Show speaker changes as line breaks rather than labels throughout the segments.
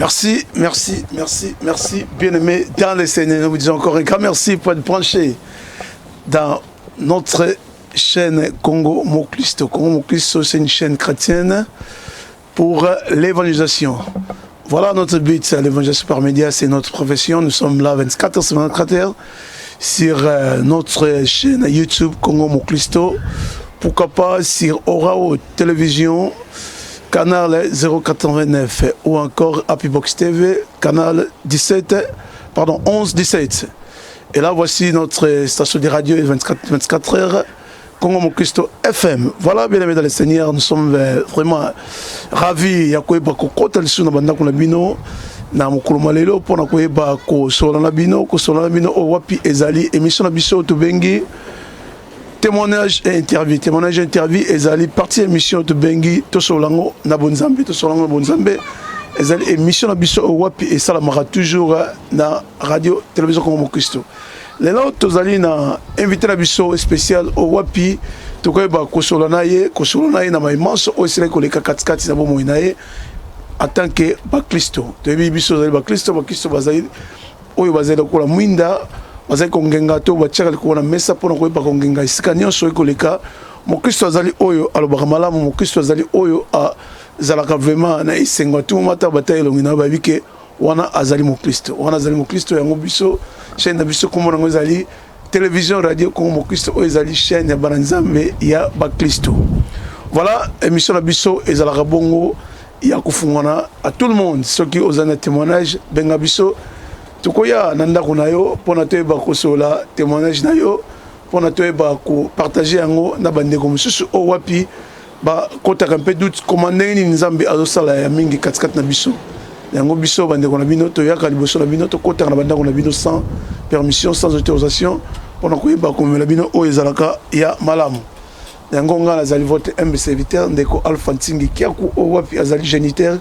Merci, merci, merci, merci, bien-aimés dans les Seigneurs. Nous vous disons encore un grand merci pour être branché dans notre chaîne Congo Moklisto. Congo Moklisto, c'est une chaîne chrétienne pour l'évangélisation. Voilà notre but, l'évangélisation par médias, c'est notre profession. Nous sommes là 24 heures sur 24 heures sur notre chaîne YouTube Congo Moklisto. Pourquoi pas sur Orao Télévision, canal 089 ou encore Happy Box TV, canal 11-17. Et là, voici notre station de radio 24 heures, Congo Moklisto FM. Voilà, bien aimés dans le Seigneur, nous sommes vraiment ravis. Yakoeba kokota lisu na banda kuna bino na mukulu malelo pona koeba ko solana bino o wapi ezali émission na biso to bengi témoignage et interview ezali partie émission to bengi to solango na bonzambe ezali émission na biso o wapi et salamara toujours na radio télévision Congo Moklisto. Les autres tozali na invité na biso spécial au wapi to koeba ko solana ye na maimanso o sele ko le katikati na bomo inaye en tant que baklisto to biso zali baklisto bazali oyo bazali ko la mwinda bazali kongenga to bachaka ko na mesa pona koeba kongenga isika nyonso ekoleka mokristo azali oyo alobaka malamu mokristo azali oyo a zalaka vraiment na isengo tu mata bataille longina babike wana azali mokristo yango biso chaîne na biso komona ngo ezali télévision radio Congo Moklisto oyo ezali chaîne ya banzambe ya baklisto. Voilà émission na biso ezalaka bongo ya kufungana à tout le monde ceux qui osent un témoignage benga biso tukoya na ndako na yo pona toyeba kosola témoignage na yo pona toyeba ko partager yango na bandeko mosusu o wapi ba kotaka mpe doute komande ni nzambe azosala ya mingi katikati na biso yango biso bandeko na bino toyaka liboso na bino tokotaka na bandako na bino sans permission sans autorisation pona koyeba komela bino o ezalaka ya malamu yango nga nazali votre humble serviteur ndeko Alpha Ntingi Kiaku o wapi azali géniteur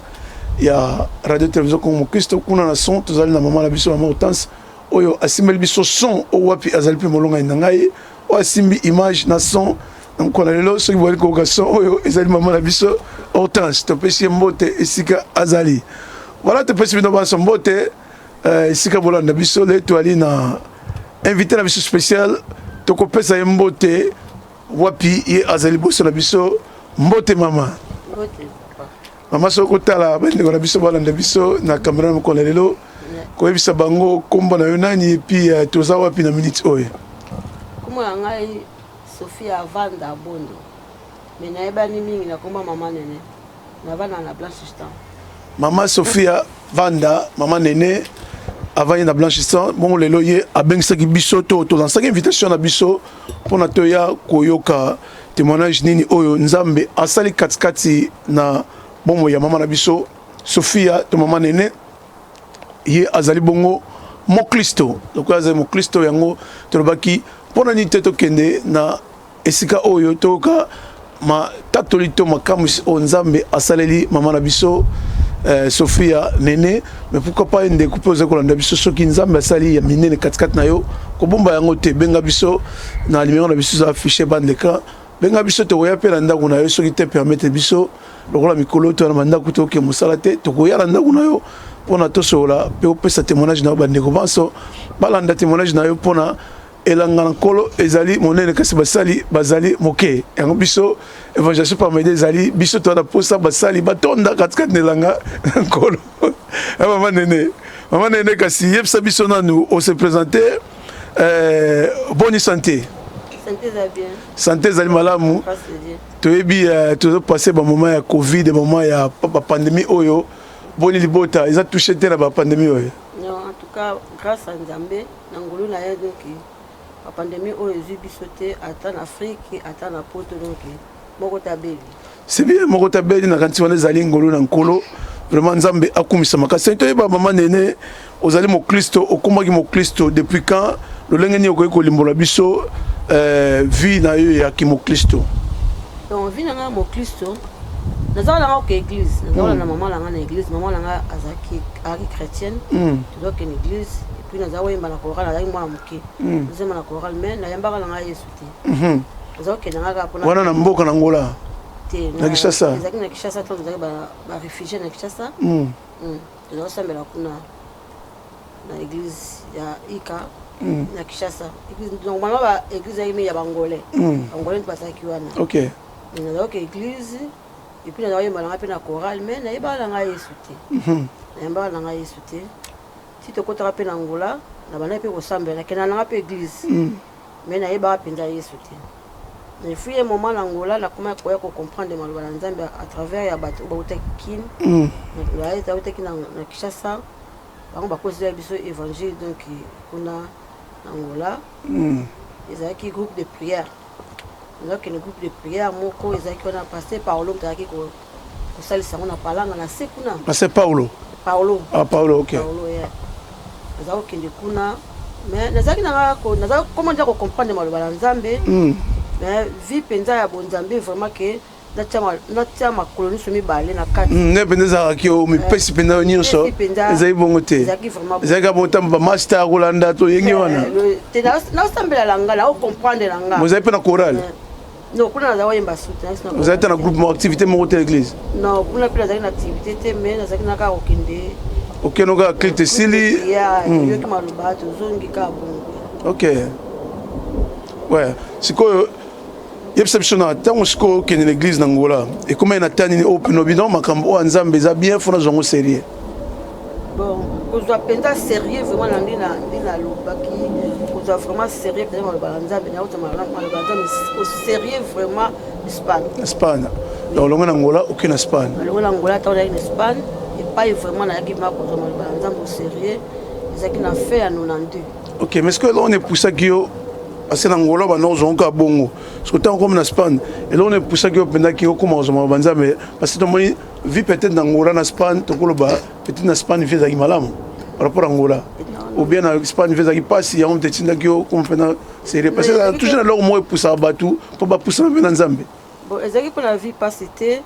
ya radio télévision Congo Moklisto kuna na son tozali na mama na biso mama Hortense oyo asimeli biso son o wapi azali pe molonga ndangai o asimbi image na son donc na lelo soki bwali ko son oyo ezali mama na biso Hortense to pesi mbote esika azali. Voilà te pesi bino ba mbote esika bolanda biso le toali na invité na biso spécial to ko pesa mbote wapi ye azali boso na biso mbote mama mama soko tala bende na biso balanda biso na caméra ko lelo ko ebisa bango kombo na yo nani puis toza wapi na minute oyo
kombo ngai Sophia Vanda Bondo mais na ebani mingi na komba mama nene na bana na blanchissant
mama Sophia Vanda mama nene avant na blanchissant bon lelo ye abengisaki biso to lansaki invitation na biso pona toya koyoka témoignage nini oyo nzambe asali katikati na bongo ya mama na biso Sophia to mama nene ye azali bongo moklisto donc azali moklisto yango tolobaki pona ni teto kende na esika oyo toka ma tatolito makamusi o nzambe asaleli mama na biso Sophia nene mais pourquoi pas ende kupoza ko landa biso soki nzambe asali ya minene katikati na yo ko bomba yango te benga biso na numéro na biso affiché bande l'écran benga biso to ya pela ndako na yo soki te permettre biso lokola mikolo to na mandako to ke musala te to ko ya ndako na yo pona to sola pe opesa témoignage na bande ko banso balanda témoignage na yo pona elanga nkolo ezali monene kasi basali bazali moke yango biso évangélisation par médias ezali biso to na posa basali batonda katikati nelanga nkolo mama nene kasi yebisa biso nanu on se présenter bonne santé santé ezali malamu toyebi tozo passer ba moment ya covid moment ya pandémie oyo boni libota eza touché te na ba pandémie oyo
non en tout cas grâce à Nzambe na ngulu na ye donc la pandémie oyo ezibisote ata na Afrique ata na poto donc moko tabeli
c'est bien moko tabeli na kanti wana ezali ngolo na nkolo vraiment nzambe akumisa makasi toyeba mama nene ozali mokristo okomaki mokristo depuis quand lolenge ni okoki kolimbola biso vie na yo ya kimokristo
donc vie na nga mokristo nazala na ko église nazala na maman langa na église maman langa azaki ari chrétienne donc une église puis nazala yemba na chorale azaki mwana moke nazema na chorale mais na yambaka langa Yesu te nazala ke nanga pona
wana na mboka na ngola
te
na Kinshasa
ezaki na Kinshasa to nazaki ba réfugié na Kinshasa tozosambela kuna na église ya ika na Kinshasa. Normalement ba église ya bangolais bangolais mpasaki wana.
Ok.
Nazalaki église et puis nazayemba nanga mpe na chorale mais nayeba nanga Yesu te. Nayeba nanga Yesu te. Si tokotaka mpe na Angola na bana mpe kosambela nakenda nanga mpe église mais nayeba mpenza Yesu te. Mais fui un moment en Angola na comment koya ko comprendre maloba na Nzambe à travers ya bato bauta kin. Na ita bauta kin na Kinshasa. Bango bakozi ya biso évangile donc kuna Angola. Ezaki groupe de prière. Donc le groupe de prière moko ezaki on a passé par l'homme qui ko salisa on a palanga na sekuna.
Passé Paulo. Ah Paulo, OK.
Paulo ya. Ezaki kende kuna mais nazaki na ko nazaki comment dire ko comprendre maloba na Nzambe. Mais vie penza ya bonzambe vraiment que natia ma colonie sur mibale na kati
ne penza ki o mi pesi penza nyonso ezai bongo te ezai ka bonta ba master kolanda to yengi wana
te na sambela langa na comprendre langa
vous avez pas na chorale
non kuna za wayemba soute
vous êtes dans un groupe activité mo te l'église
non kuna pila za activité te mais na zaki na ka okende
OK no ka clite sili
ya yo ki maluba to zongi ka bongo
OK ouais c'est quoi yebisabisona tango siko kene l'église na Angola et comment ina tani open obidon makambo Nzambe za bien fona zongo sérieux
bon kozwa penza sérieux vraiment na ndina lobaki kozwa vraiment sérieux penza maloba Nzambe na autre maloba Nzambe au sérieux vraiment Espagne donc longa na Angola aucune Espagne longa na Angola ta na Espagne et pas vraiment na yaki ma kozwa maloba Nzambe au sérieux ezaki na fait à 92
OK mais est-ce que là on est pour ça que parce que Angola ba non zonka bongo parce que tant comme en Espagne et là on est pour ça que pendant qui commence à banza mais parce que tout monde vit peut-être dans Angola en Espagne tout le bas peut-être en Espagne fait ça malam par rapport à Angola ou bien en Espagne fait ça qui passe il y a un petit qui comme pendant c'est parce que toujours là au moins pour ça batou pour pas pousser dans Zambie
bon ezaki pour la vie pas c'était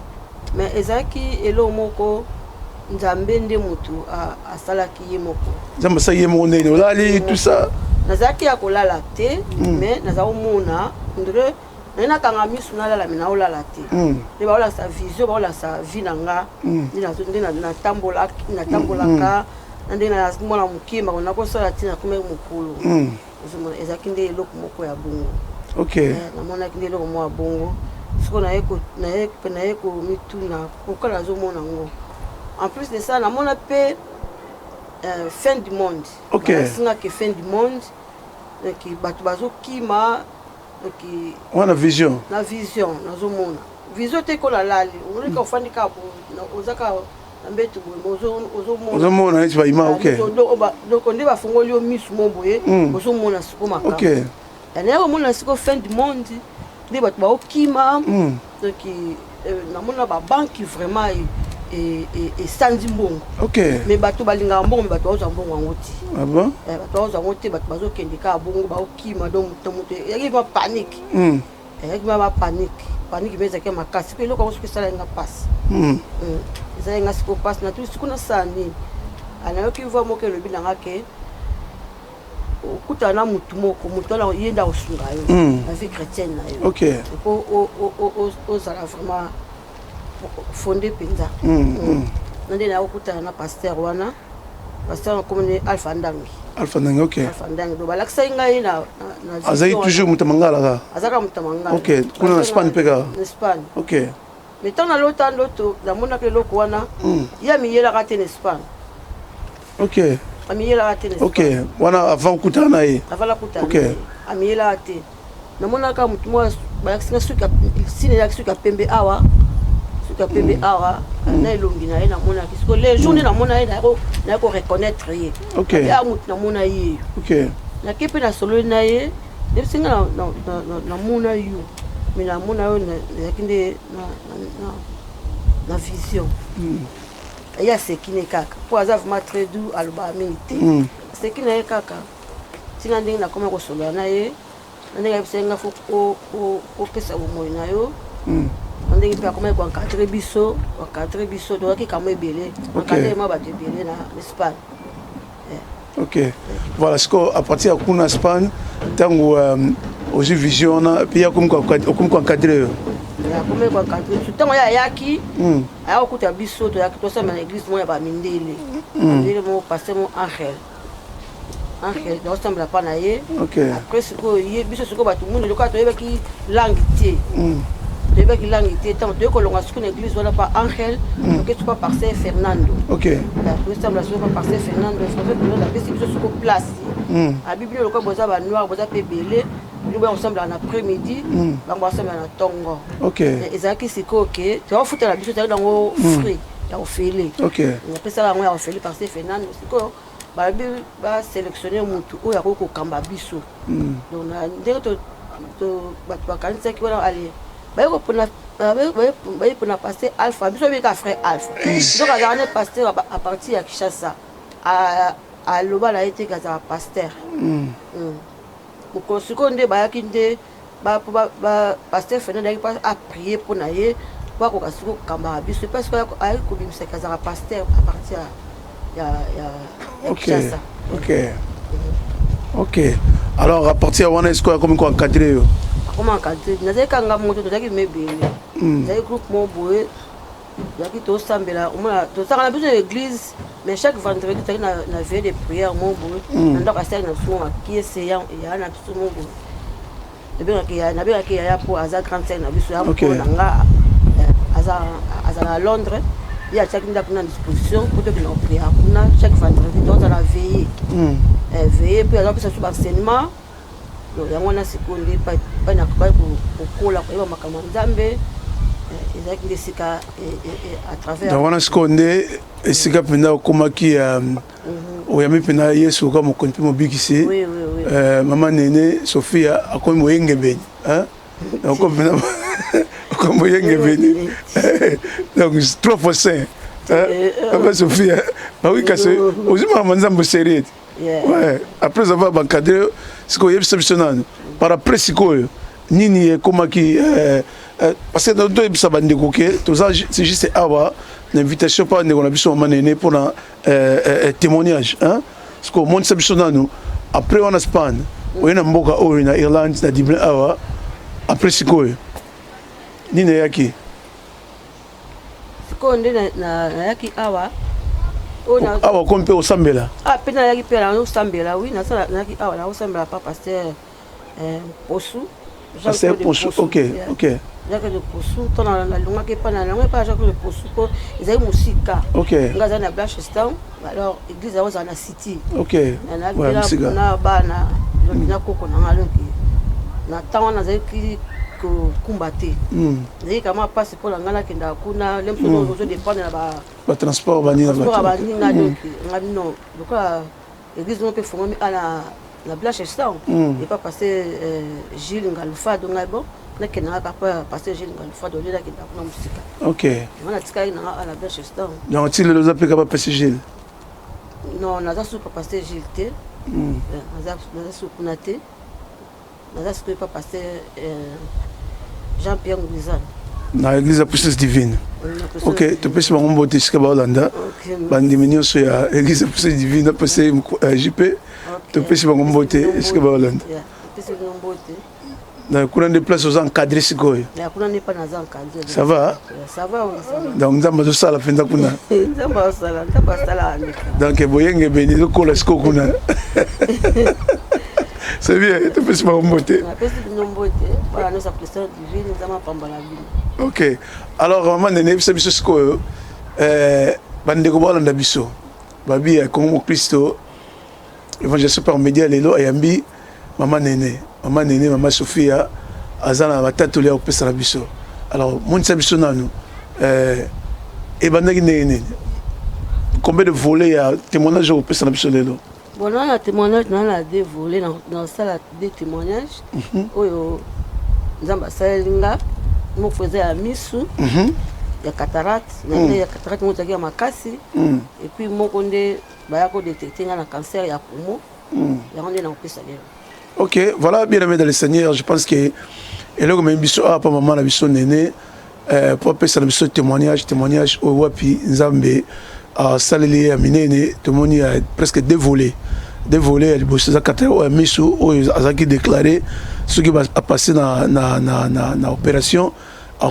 mais ezaki elo moko Nzambe nde mutu a salaki yemoko
Nzambe sa yemoko ndeni olali tout ça
nazaki ya kolala te mais nazao mona ndre nena kanga misu na lala mina olala te ne ba ola sa vision ba ola sa vie nanga na tambola ka ndena mona mukima na ko sala tina kuma mukulu ezaki nde eloko moko ya bongo
OK
na mona kinde eloko moko ya bongo siko na eko mituna kokala zo mona ngo en plus de ça na mona pe fin du monde.
OK.
C'est fin du monde. Qui batubazo kima qui
on a vision.
La vision nazo mona. Vision te ko la lali. On ka ofandi ka ozaka ambetu ozo mona.
Ozo mona tu va ima OK.
Donc on va fongoli o misu momboye ozo mona siko maka.
OK.
Ya na mona siko fin du monde. Ndi batu ba okima. Donc na mona ba banque vraiment et sandi mbongo.
OK.
Mais bato balinga mbongo mais bato oza mbongo ngoti.
Ah bon?
Bato oza ngoti bato bazo kendika mbongo ba okima donc moto yaki ba panique. Yaki ba panique. Panique beza ke makasi pe loko ko sala nga passe. Eza nga siko passe na tout sikuna sani. Ana yoki vo mo ke lobi nanga ke okuta na mutu moko mutu ala yenda osunga yo. La vie chrétienne na yo.
OK.
O sala vraiment fondé penza nande na okuta na pasteur wana pasteur comme Alpha Ndangi
OK
Alpha Ndangi do balakisa ngai na
azai toujours mutamangala ka
azaka mutamangala
OK kuna na Espagne peka
Espagne
OK
mais tant na loto na mona ke loko wana ya miyela ka te na Espagne
OK
amiyela ka te na
OK wana avant kutana ye
avant la kutana
OK
amiyela ka te na mona ka mutu mo balakisa suka sine ya suka pembe awa pembe awa na elongi na ye na mona kisiko les journées na mona ye na ko reconnaître ye
OK
ya mutu na mona ye
OK
na kepe na solo na ye singa na mona yo mais na mona yo na kinde na vision ya sekine kaka po aza vraiment très doux aloba minute sekine kaka singa ndenge na koma ko solo na ye ndenge bisenga fo ko pesa bomoyi na yo ndenge pe akoma kwa encadrer biso to ki kamo ebele encadrer ma bato ebele na Espagne.
OK voilà ce que à partir de kuna Espagne tango aux vision na puis comme quoi encadrer
akomi koencadre biso ntango ye ayaki aya kokuta biso toyaki tosala na église moko ya bamindele mindele moko paster mo angel naosambela mpa na ye après sikoyo ye biso sikoyo bato mundu lokola toyebaki langue te ntango toyei kolonga sikoyo na église wana pa angel oke sikoyo parcel fernando tosambela sikoyo pa parcel fernando apesi biso sikoyo place abibili lokola boza banoir boza mpe ebele bino boya kosambela na après-midi bango basambela na ntongo ezalaki sikoyo ke toyakofutela biso tozali nango frais ya ofele apesaka yango ya ofele parcel fernando sikoyo balobi basélectionne motu oyo akoki kokamba biso donc ndenge bato bakanisaki wana ale baye mpona paster alpha biso obika frère alpha donc azalaka ne paster a partir ya kishasa aloba na ye te azala paster mokolo sikoyo nde bayaki nde paster fernand ayaki mpa aprie mpo na ye bakoka sikoyo kokambaka biso parce que ayaki kobimisaki azalaka paster a partir ya kishasa ok alors à partir wana est-ce que akomi koencadre yo akomi encadre nazali kanga moto tozalaki mebele nazali groupe moko boye tozalaki tosambela omona tosangana biso na église mais chaque vendredi tozalaki na veille de prière moko boye na ndako asali na biso moko makiese ya na biso moko boye nabengaki yaya mpo aza grande sere na biso ya mpo na nga aza na Londres ye atiaki ndako na disposition mpo tokende kopriere kuna chaque vendredi tozala veille mpe azapesa biso baenseignement yango wana sikoyo nde pai na kokola koyeba makambo ya nzambe ezalaki nde esika à travers
donc wana sikoyo nde esika mpenza okomaki oyambi mpenza yesu oka mokonzi mpe mobikisi mama nene sophia akomi moyengebeni oko mpenza moyengebeni donc 3 fois 5 papa sophia bawikasi ozimaka nzambe sérieux ouais après avoir bancadré sikoyo yebisa biso nano par après sikoyo nini ekomaki parce que toyebisa bandeko ke toza c'est juste awa na invitation mpa bandeko na biso mama nene mpona témoignage sikoyo omonisa biso nano après wana spane oye na mboka oyo na Irlande na Dublin awa après sikoyo nini eyaki
sikoyo nde nayaki awa
awa komi mpe osambela
mpe nayaki mpe naosambela wi nayaki awa naosambela pa paster posu
paster posu ok
Jacques de Posu to nalongaki epa na yango epa Jacques de Posu mpo ezali mosika nga azali na Blancheston alors église yango ezala na city na bana na koko na nga loki na ntango wana nazalaki kokumba te ezalaki kama mpasi mpo na ngai nakendaka kuna lemso ozodépendre na
batransport
baninga loki nga bino lokola église ngo mpe fongoli na Blancheston epa paster Gilles Ngalufado ngai bon nakendaka kapa paster Gilles Ngalufado olie nakendaka kuna mosika
ok
wana tikaki nanga ala Blancheston
donc ti lelo oza mpe kapa paster Gilles
non naza suka paster Gilles te naza sukuna te naza sikoyo pa paster Jean-Pierre Ngouizane
na église ya puissance divine ok topesi bango mbote esika baolanda bandimi nyonso ya église ya puissance divine apesi JP topesi bango mbote esika baolanda kuna nde place oza encadré sikoyo ça va donc nzambe azosala mpenza kuna donc boyengebeni ezokola sikoyo kuna c'est bien topesi bango mbote ok alors mama nene yebisa biso sikoyo bandeko baolanda biso babi ya kongo mokristo évangélisation par média lelo ayambi mama nene mama Sophia aza na batatoli ya kopesa na biso alors monisa biso nanu ebandaki ndenge nini combien de volets ya témoignage oyo kopesa na biso lelo
bon na témoignage na deux volets na sala deux témoignages oyo nzambe asaleli nga moko eza ya misu ya cataracte ya cataracte moko ezalaki ya makasi et puis moko nde baya kodetecte nga na cancer ya poumon yango nde na kopesa lelo.
Ok, voilà, bien aimé dans le Seigneur, je pense que et là comme biso papa maman la biso nene pour passer la biso témoignage au wapi nzambe a saleli ya minene témoigner presque dévolé à l'ibosé za katero o miso o azaki déclaré ce qui va passer na opération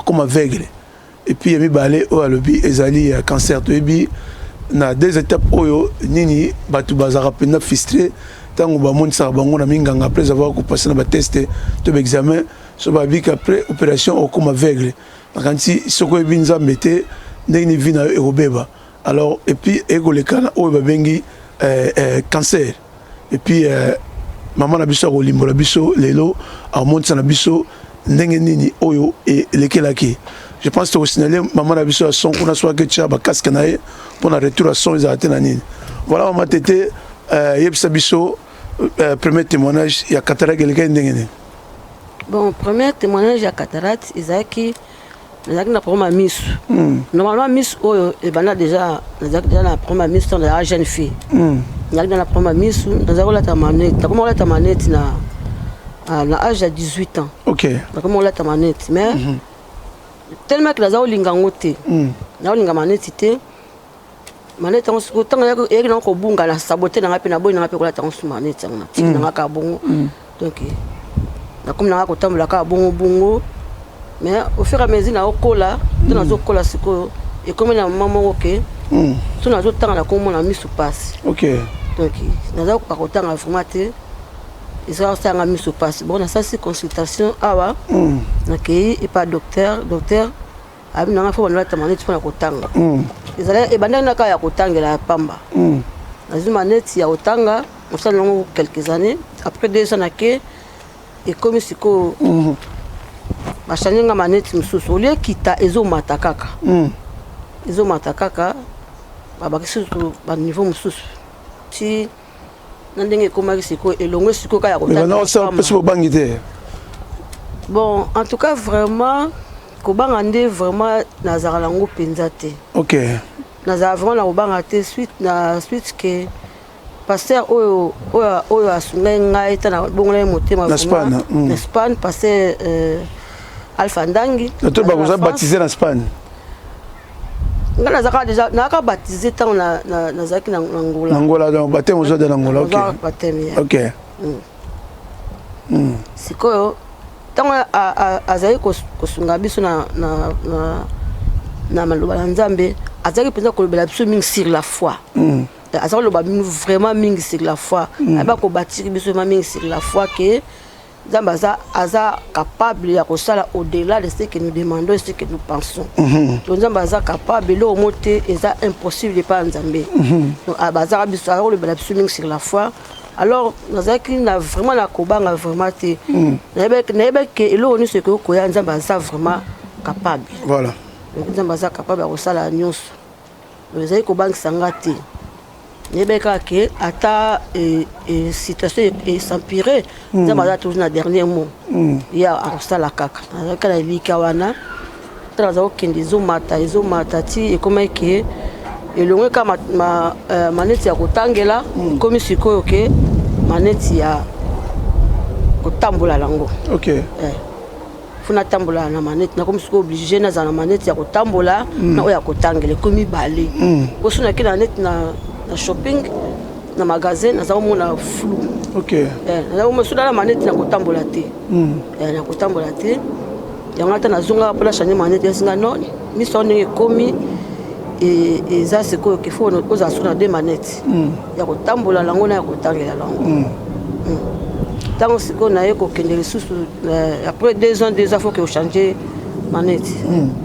comme aveugle. Et puis il y a balé au alobi ezali cancer to ebi na deux étapes oyo nini batu bazara pena frustré tango ba monisa bango na minganga après avoir passé na ba test to examen so ba bik après opération au comme aveugle. Quand si soko ebi nzambe te ndeni vina erobeba. Alors et puis ego le kana o ba bengi cancer. Et puis maman na biso ko limbola biso lelo a monisa na biso ndenge nini oyo et lekelaki. Je pense que au signaler maman a vu sur son qu'on a soit que tu as casque naé pour la retour à son ils arrêté nani. Voilà maman tété yebsa biso premier témoignage il y a cataracte quelqu'un ndengene.
Bon, premier témoignage il y a cataracte Isaki na première miss. Normalement miss oyo et bana déjà la première miss dans la jeune fille. Il y a dans la première miss dans la tamanette. Comment on la tamanette na à l'âge de 18 ans.
OK.
Comment on la tamanette mais tellement que la lingango te na linga maneti te maneti on se tanga yaki na ko bunga na saboter na ngapi na boy na ngapi ko la tango su maneti na tiki na ka bongo donc na comme na ko tambola ka bongo bongo mais au fur et à mesure na okola na zo kola siko et comme na maman OK so na zo tanga na ko mona misu passe
OK
donc na zo ko tanga vraiment te ils ont ça a mis sur place. Bon, on a ça c'est consultation awa. Nakei et pas docteur abi na ngafo na tamane tfona kotanga. Ils allaient et bandana ka ya kotanga la pamba. Azuma net ya otanga, on s'en longo quelques années après 2 ans naké et comme siko ba chanyenga maneti mususu ole kita ezo matakaka. Ezo matakaka ba kisu ba niveau mususu. Ti nandenge komaki siko elongwe siko ka ya kotanga.
Non ça peut se bangiter.
Bon, en tout cas vraiment kobangande vraiment nazara lango penzate.
OK.
Nazara vraiment la kobanga te suite que pasteur oyo asunga ngai tana bongola motema vraiment. En Espagne pasteur Alpha Ndangi.
Tu vas vous baptiser en Espagne.
Ngana zaka déjà naka baptisé tant na zaki na Angola.
Angola donc baptême aux de l'Angola. OK. OK.
Sikoyo tant azali kosunga biso na maloba nzambe azali penza ko lobela biso mingi sur la foi. Azali loba vraiment mingi sur la foi. Aba ko bâtir biso mingi sur la foi que Nzambe aza capable ya kosala au-delà de ce que nous demandons et ce que nous pensons. Donc Nzambe aza capable le monter eza impossible de pas Nzambe. Donc abaza biso alors le bela biso mingi sur la foi. Alors nous avons vraiment la kobanga vraiment te. Nebe que elo ni ce que ko ya Nzambe aza vraiment capable.
Voilà.
Donc Nzambe aza capable ya kosala nyonso. Nous avons kobanga sangate. Nebeka ke ata situation et s'empirer ça va toujours na dernier mot il y a ça la kaka na lika wana trazo kende zomata ti et comme que et longue kama maneti ya kotangela comme sikoyo ke maneti ya kotambola lango. OK. Funa tambola na maneti na comme siko obligé na za na maneti ya kotambola na oya kotangela comme balé osuna ke na net na shopping na magasin na za mona flou.
OK.
Na mo sudala maneti na kotambola te. Na kotambola te. Yangata na zonga pour la changer maneti singa non mi sonne komi et ça c'est quoi qu'il faut nous poser sur na deux manettes. Ya kotambola lango na kotangela lango. Tant c'est qu'on a ko kende susu après 2 ans déjà faut que changer manette.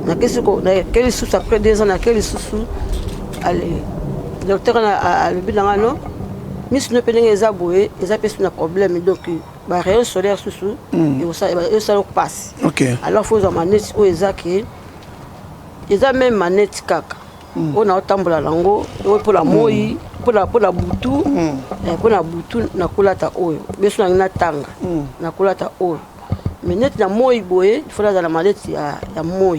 Na qu'est-ce qu'on a quel susu après 2 ans na quel susu allez docteur a le bilan non mais si nous prenons les aboués ils appellent un problème donc bah rayon solaire sous et ça passe.
OK.
Alors faut en manette ou ezaki ils a même manette kaka on a tambola lango pour la moi pour la butu pour la butu na kulata oyo beso na tanga na kulata oyo mais net na moi boye il faut la manette ya moi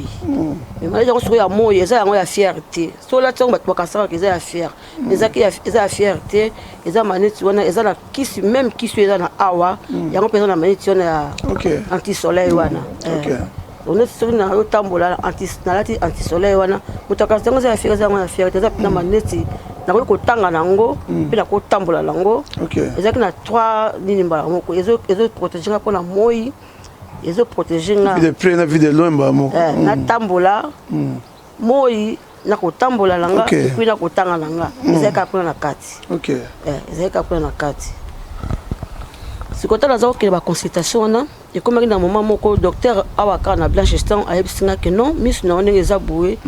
mais manette on ya moi eza ya fierté so la tonga ba kasara eza ya fier eza ya fierté eza manette wana eza la kisi même kisi eza na awa yango pesa na manette wana ya anti soleil wana. OK. On est sur na tambola anti soleil wana mutaka zengo za fierté eza ya fierté eza na manette na ko tanga nango pe na ko tambola lango.
OK.
Eza na 3 nini mbala moko ezo protéger pour la moi ezo protéger nga
vie de près na vie de loin ba mo
na tambola moi na kotambola langa puis na kotanga langa ezaka kuna na kati ezaka kuna na kati sikota na zao ke ba consultation na et comme na moment moko docteur awaka na Blanche Stan ayebisinga que non miss na ndenge za boué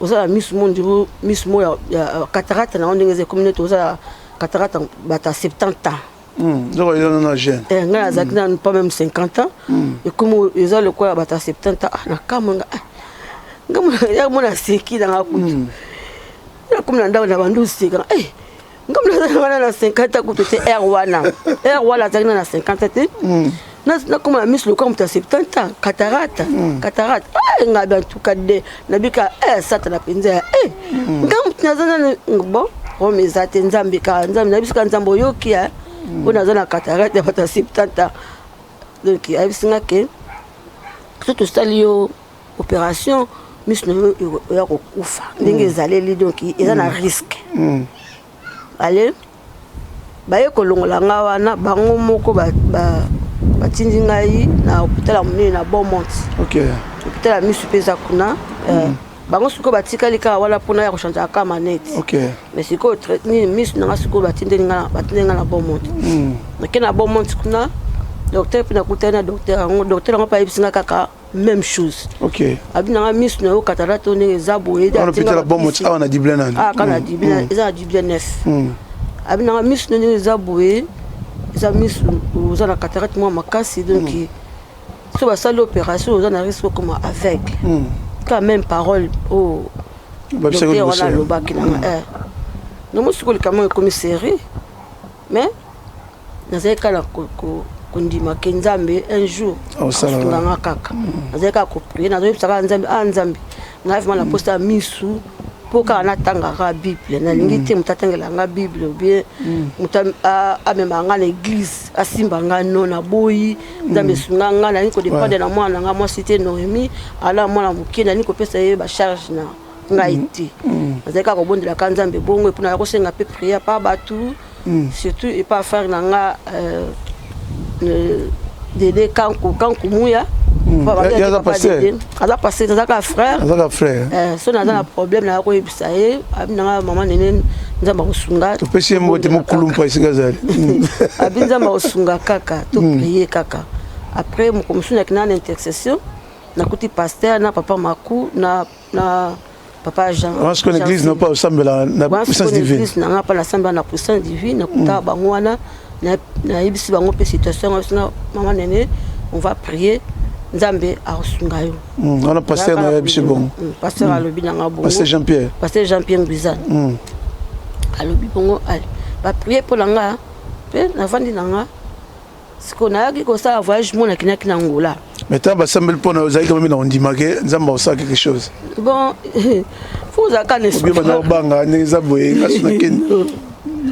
oza miss mondiro miss mo ya cataracte na ndenge za communauté oza cataracte bata 70 ans
donc il en a jeune
nga za kina pas même 50 ans et comme ils ont le quoi bata 70 ans na kamanga ya mona seki dans la coupe ya comme na ndao na bandu seka ngamna na 50 ans kutote R1 tagna na 50 te na comme la miss le comme ta 70 ans cataracte nga bien tout cas de na bika ça ta na penza ngam tnazana bon o mezate nzambe ka nzambe na bisika nzambo yoki on a zona cataracte bata 70 ans donc il y a bisinga ke tout ça lié opération miss no ya ko kufa ndenge ezaleli donc eza na risque allez baye ko longola nga wana bango moko batindi ngai na hôpital amune na Beaumont hôpital ya miss pesa kuna bango siko batikali ka wala pona ya ko changer ka manette mais siko traitement miss na siko batindi nga na Beaumont mais na Beaumont kuna docteur pina kutana docteur ngo pa yebisinga kaka même chose abina miss na cataracte on eza boye
on peut la bonne moitié on a dit blanc
kana dit blanc eza dit blanc neuf abina miss na eza boye eza miss oza na cataracte moi makasi donc so ba salle opération oza na risque comme aveugle quand même parole au docteur on a le bac na non moi siko le camion comme série mais nazai kala ko kundima kenzambe un jour nganga kaka azeka ko prier na zo psaka nzambe nzambe na vraiment la poste misu poka na tanga ka bible na lingite mutatangela nga bible ou bien mutam amema nga na église asimba nga no na boyi nzambe sunga nga na niko dépendre na mwana nga moi cité Noémie ala mwana mukina niko pesa ye ba charge na nga iti azeka ko bondela ka nzambe bongo epuna ko senga pe prier pa batu surtout et pas faire na nga de kanku muya
ya
passé dans un frère so na un problème na ko ibisaye abina maman nene nzamba kusunga
to pesi mbote mukulumpa isigazali
abinza masunga kaka to prier kaka après mo komsuna kina na intercession na kuti pasteur na papa maku na papa Jean
parce que l'église n'a pas ensemble la puissance divine
l'église n'a pas ensemble la puissance divine na kuta bangwana na ibisi bango pe situation na maman nene on va prier nzambe asunga yo
on a pasteur na ibisi bon
pasteur alobi na ngabo
pasteur Jean-Pierre
Mbizane alobi bongo ali ba prier pour nga pe na vandi nga siko na yaki ko ça voyage mona kinaki na Angola
mais ta ba sambel pona ozaki comme na ondimake nzamba osa quelque chose
bon faut zaka
nespa bien na banga neza boye kasuna ken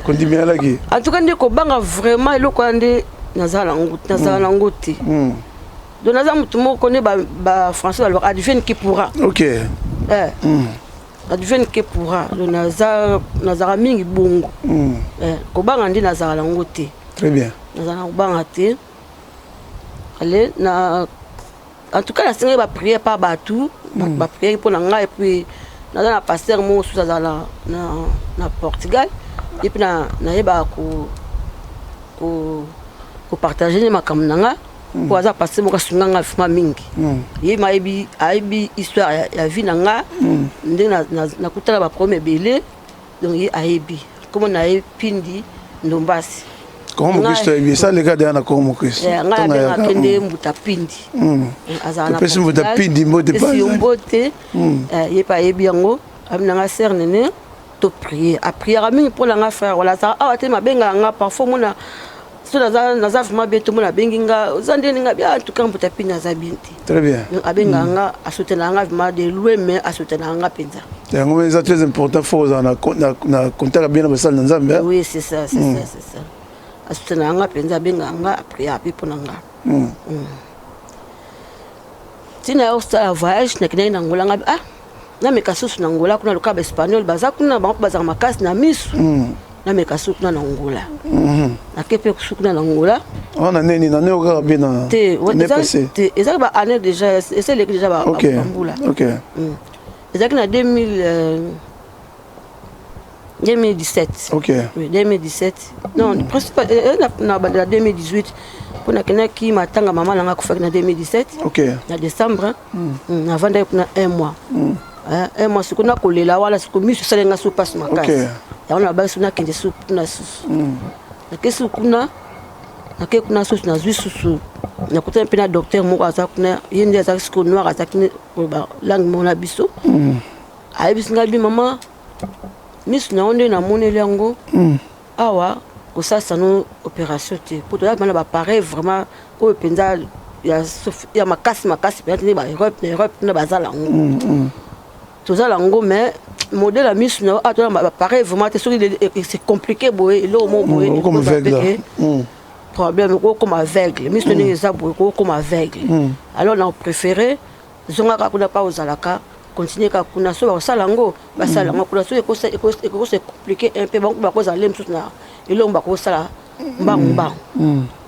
kondimia laki
en tout cas ndeko banga vraiment eloko ande nazala ngoti donc naza mutu moko ne ba français alors advienne qui pourra advienne qui pourra donc nazara mingi bongo ko banga ndi nazala ngoti
très bien
nazala banga te allez na en tout cas la semaine va prier pas batou va prier pour nga et puis nazala pasteur mo sous nazala na Portugal et puis na yeba ko partager les makam nanga pour aza passer mo kasunga nga fuma mingi ye aibi histoire ya vie nanga ndé na kutala ba premier belé donc ye aibi comme na pindi ndombasi
comment Christ est bien ça les gars de comment Christ
nga kende mbuta pindi azana
pesi mbuta pindi mbote pas
mbote ye pa aibi yango amina nga sœur nene to prier a prier mingi pour nga frère wala ça awate mabenga nga parfois mona so naza vraiment bien tout mona benginga ozandeni nga bien en tout cas mbuta pindi naza binti
très bien
abenga nga a soutenir nga vraiment de loin mais a soutenir nga penza
yango c'est très important faut na contact bien na basal nzambe
oui c'est ça a soutenir nga penza benga nga a prier a pour nga tina au sta voyage na kina na Angola nga na mekasusu na Angola kuna lokaba espagnol baza kuna bango baza makasi na misu na mekasusu na Angola na kepe kusukuna na Angola
On a né au bien passé.
Et ça va année déjà, c'est déjà va.
OK. OK.
Et ça que 2017.
OK.
Oui, 2017. Non, principal na 2018. Pour na qui matanga maman langa ko fait na 2017.
OK.
Na décembre. Na vendre pour 1 mois. 1 mois ce qu'on a collé là wala ce que mi salenga sou passe ma case.
OK.
Ya on a ba sou na kende sou na sou. Na kesu kuna na ke kuna sou na zui sou. Na kuta pena docteur moko aza kuna yende aza ko noir aza kine ba langue mona biso. Ai bisinga bi maman Miss na onde na moneli yango awa ko sasa no opération te pour toi bana ba pareil vraiment o penza ya makasi peut-être ba Europe na bazala ngo tozala ngo mais modèle la Miss na atona ba pareil vraiment c'est compliqué boye le mot boye
comme aveugle
problème comme aveugle Miss ne eza boye comme aveugle alors on a préféré zonga ka kuna pa ozalaka continuer ka kuna so ba salango ba salango kuna so eko c'est compliqué un peu ba ko za lem tout na elo ba ko sala mbang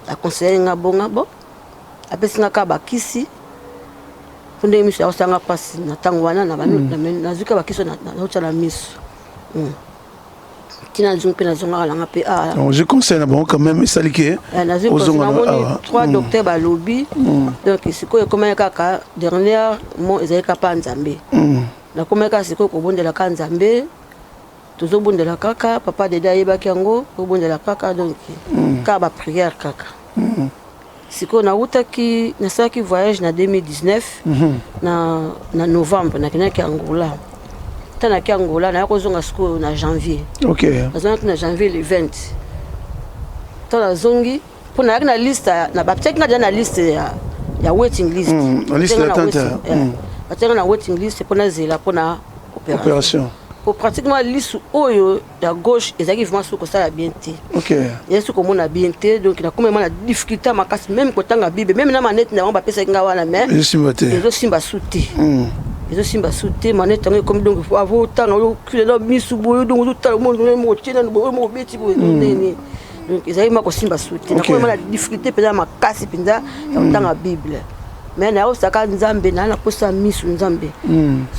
a conseiller nga bonga bo apesinga ka bakisi funde miso ya sanga pasi na tango wana na banu na zuka bakiso na otala miso tina zumpe na zonga la ngape
je conseille bon quand même salike
aux trois docteurs ba lobby donc siko comme kaka dernière mon ezeka pa nzambe na comme ka siko ko bondela ka nzambe tozo bondela kaka papa de dayeba kango ko bondela kaka donc ka ba prière kaka siko na utaki na saki voyage na 2019 na novembre na kinaki Angola tana ki Angola na kozonga siko na janvier. OK. Na janvier le 20. Tana zongi pour na liste na ba check na liste ya waiting list.
La liste d'attente.
Attenga na waiting list pour na zela pour na opération. Pour pratiquement liste oyo ya gauche ezaki vraiment soko ça bien té.
OK.
Yesu ko mona bien té donc na comme na difficulté makasi même ko tanga bible même na manette na ba pesa nga wana mais.
Je
simba souté. Ils simba souté manette comme donc faut avoir tant au cul là misu boyo donc tout le monde mo tina mo beti boyo nini donc ils aiment ko simba souté na comme la difficulté pesa makasi pinza ya tanga bible mais na osaka nzambe na posa misu nzambe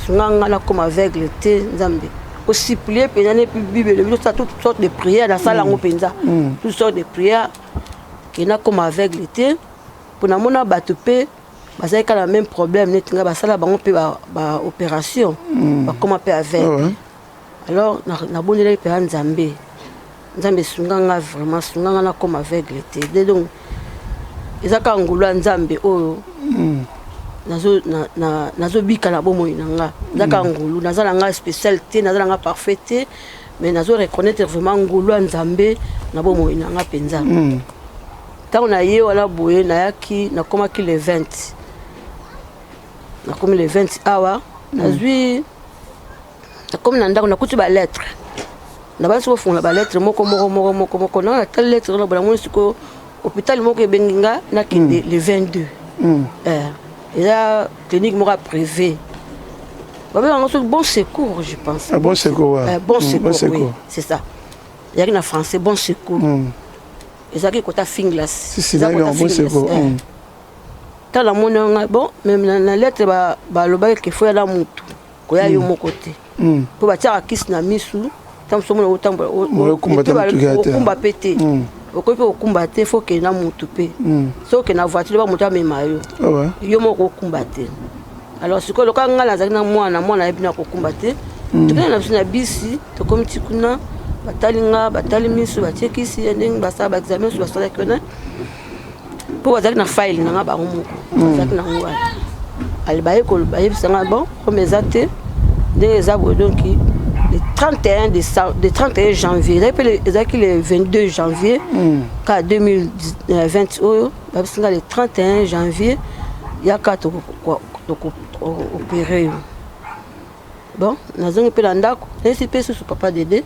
sunganga na comme aveugle te nzambe au supplier pena ne bible le ça toutes sortes de prières dans sala ngo penza toutes sortes de prières qui na comme aveugle te pour na mona batupé parce qu'il y a le même problème netinga basala bango pe ba opération ba comment pe avec alors na bonela pe nzambe sunganga vraiment sunganga na comme aveugle te donc ezaka ngulwa nzambe oyo nazo bika na bomo inanga ezaka ngulu nazala nga spécialité nazala nga parfaite mais nazo reconnaître vraiment ngulwa nzambe na bomo inanga penza tant na ye wala boye na yaki na komaki le 20 na comme le 20 awa nazui comme na ndako na kutu ba lettre na ba so fond la ba lettre moko na telle lettre na bala siko hôpital moko benginga na kende le 22 et là clinique moko privée ba un bon secours je pense
bon secours
bon secours oui c'est ça il y a en français bon secours et ça qui kota finglas
si là bon secours
tant la monnaie bon même la lettre ba loba que faut la mutu ko ya yo moko te pour ba tia kiss na misu tant somo na otambo o kumba pété o ko pe kumba te faut que na mutu pe so que na voiture ba mutu amema yo yo moko kumba te alors ce que le ka ngala za na mwana ebina ko kumba te to kana na bisi to comme tikuna batali misu ba chekisi ndenge ba sa ba examen sur la kona pour avoir na file na ba moko avec na ngwa alibaye ko baye sanga bon comme exacté des abos donc le 31 janvier le 22 janvier 2020 ba sanga le 31 janvier ya ka to opérer bon nazongi pe la ndako nesi pe su papa Dédé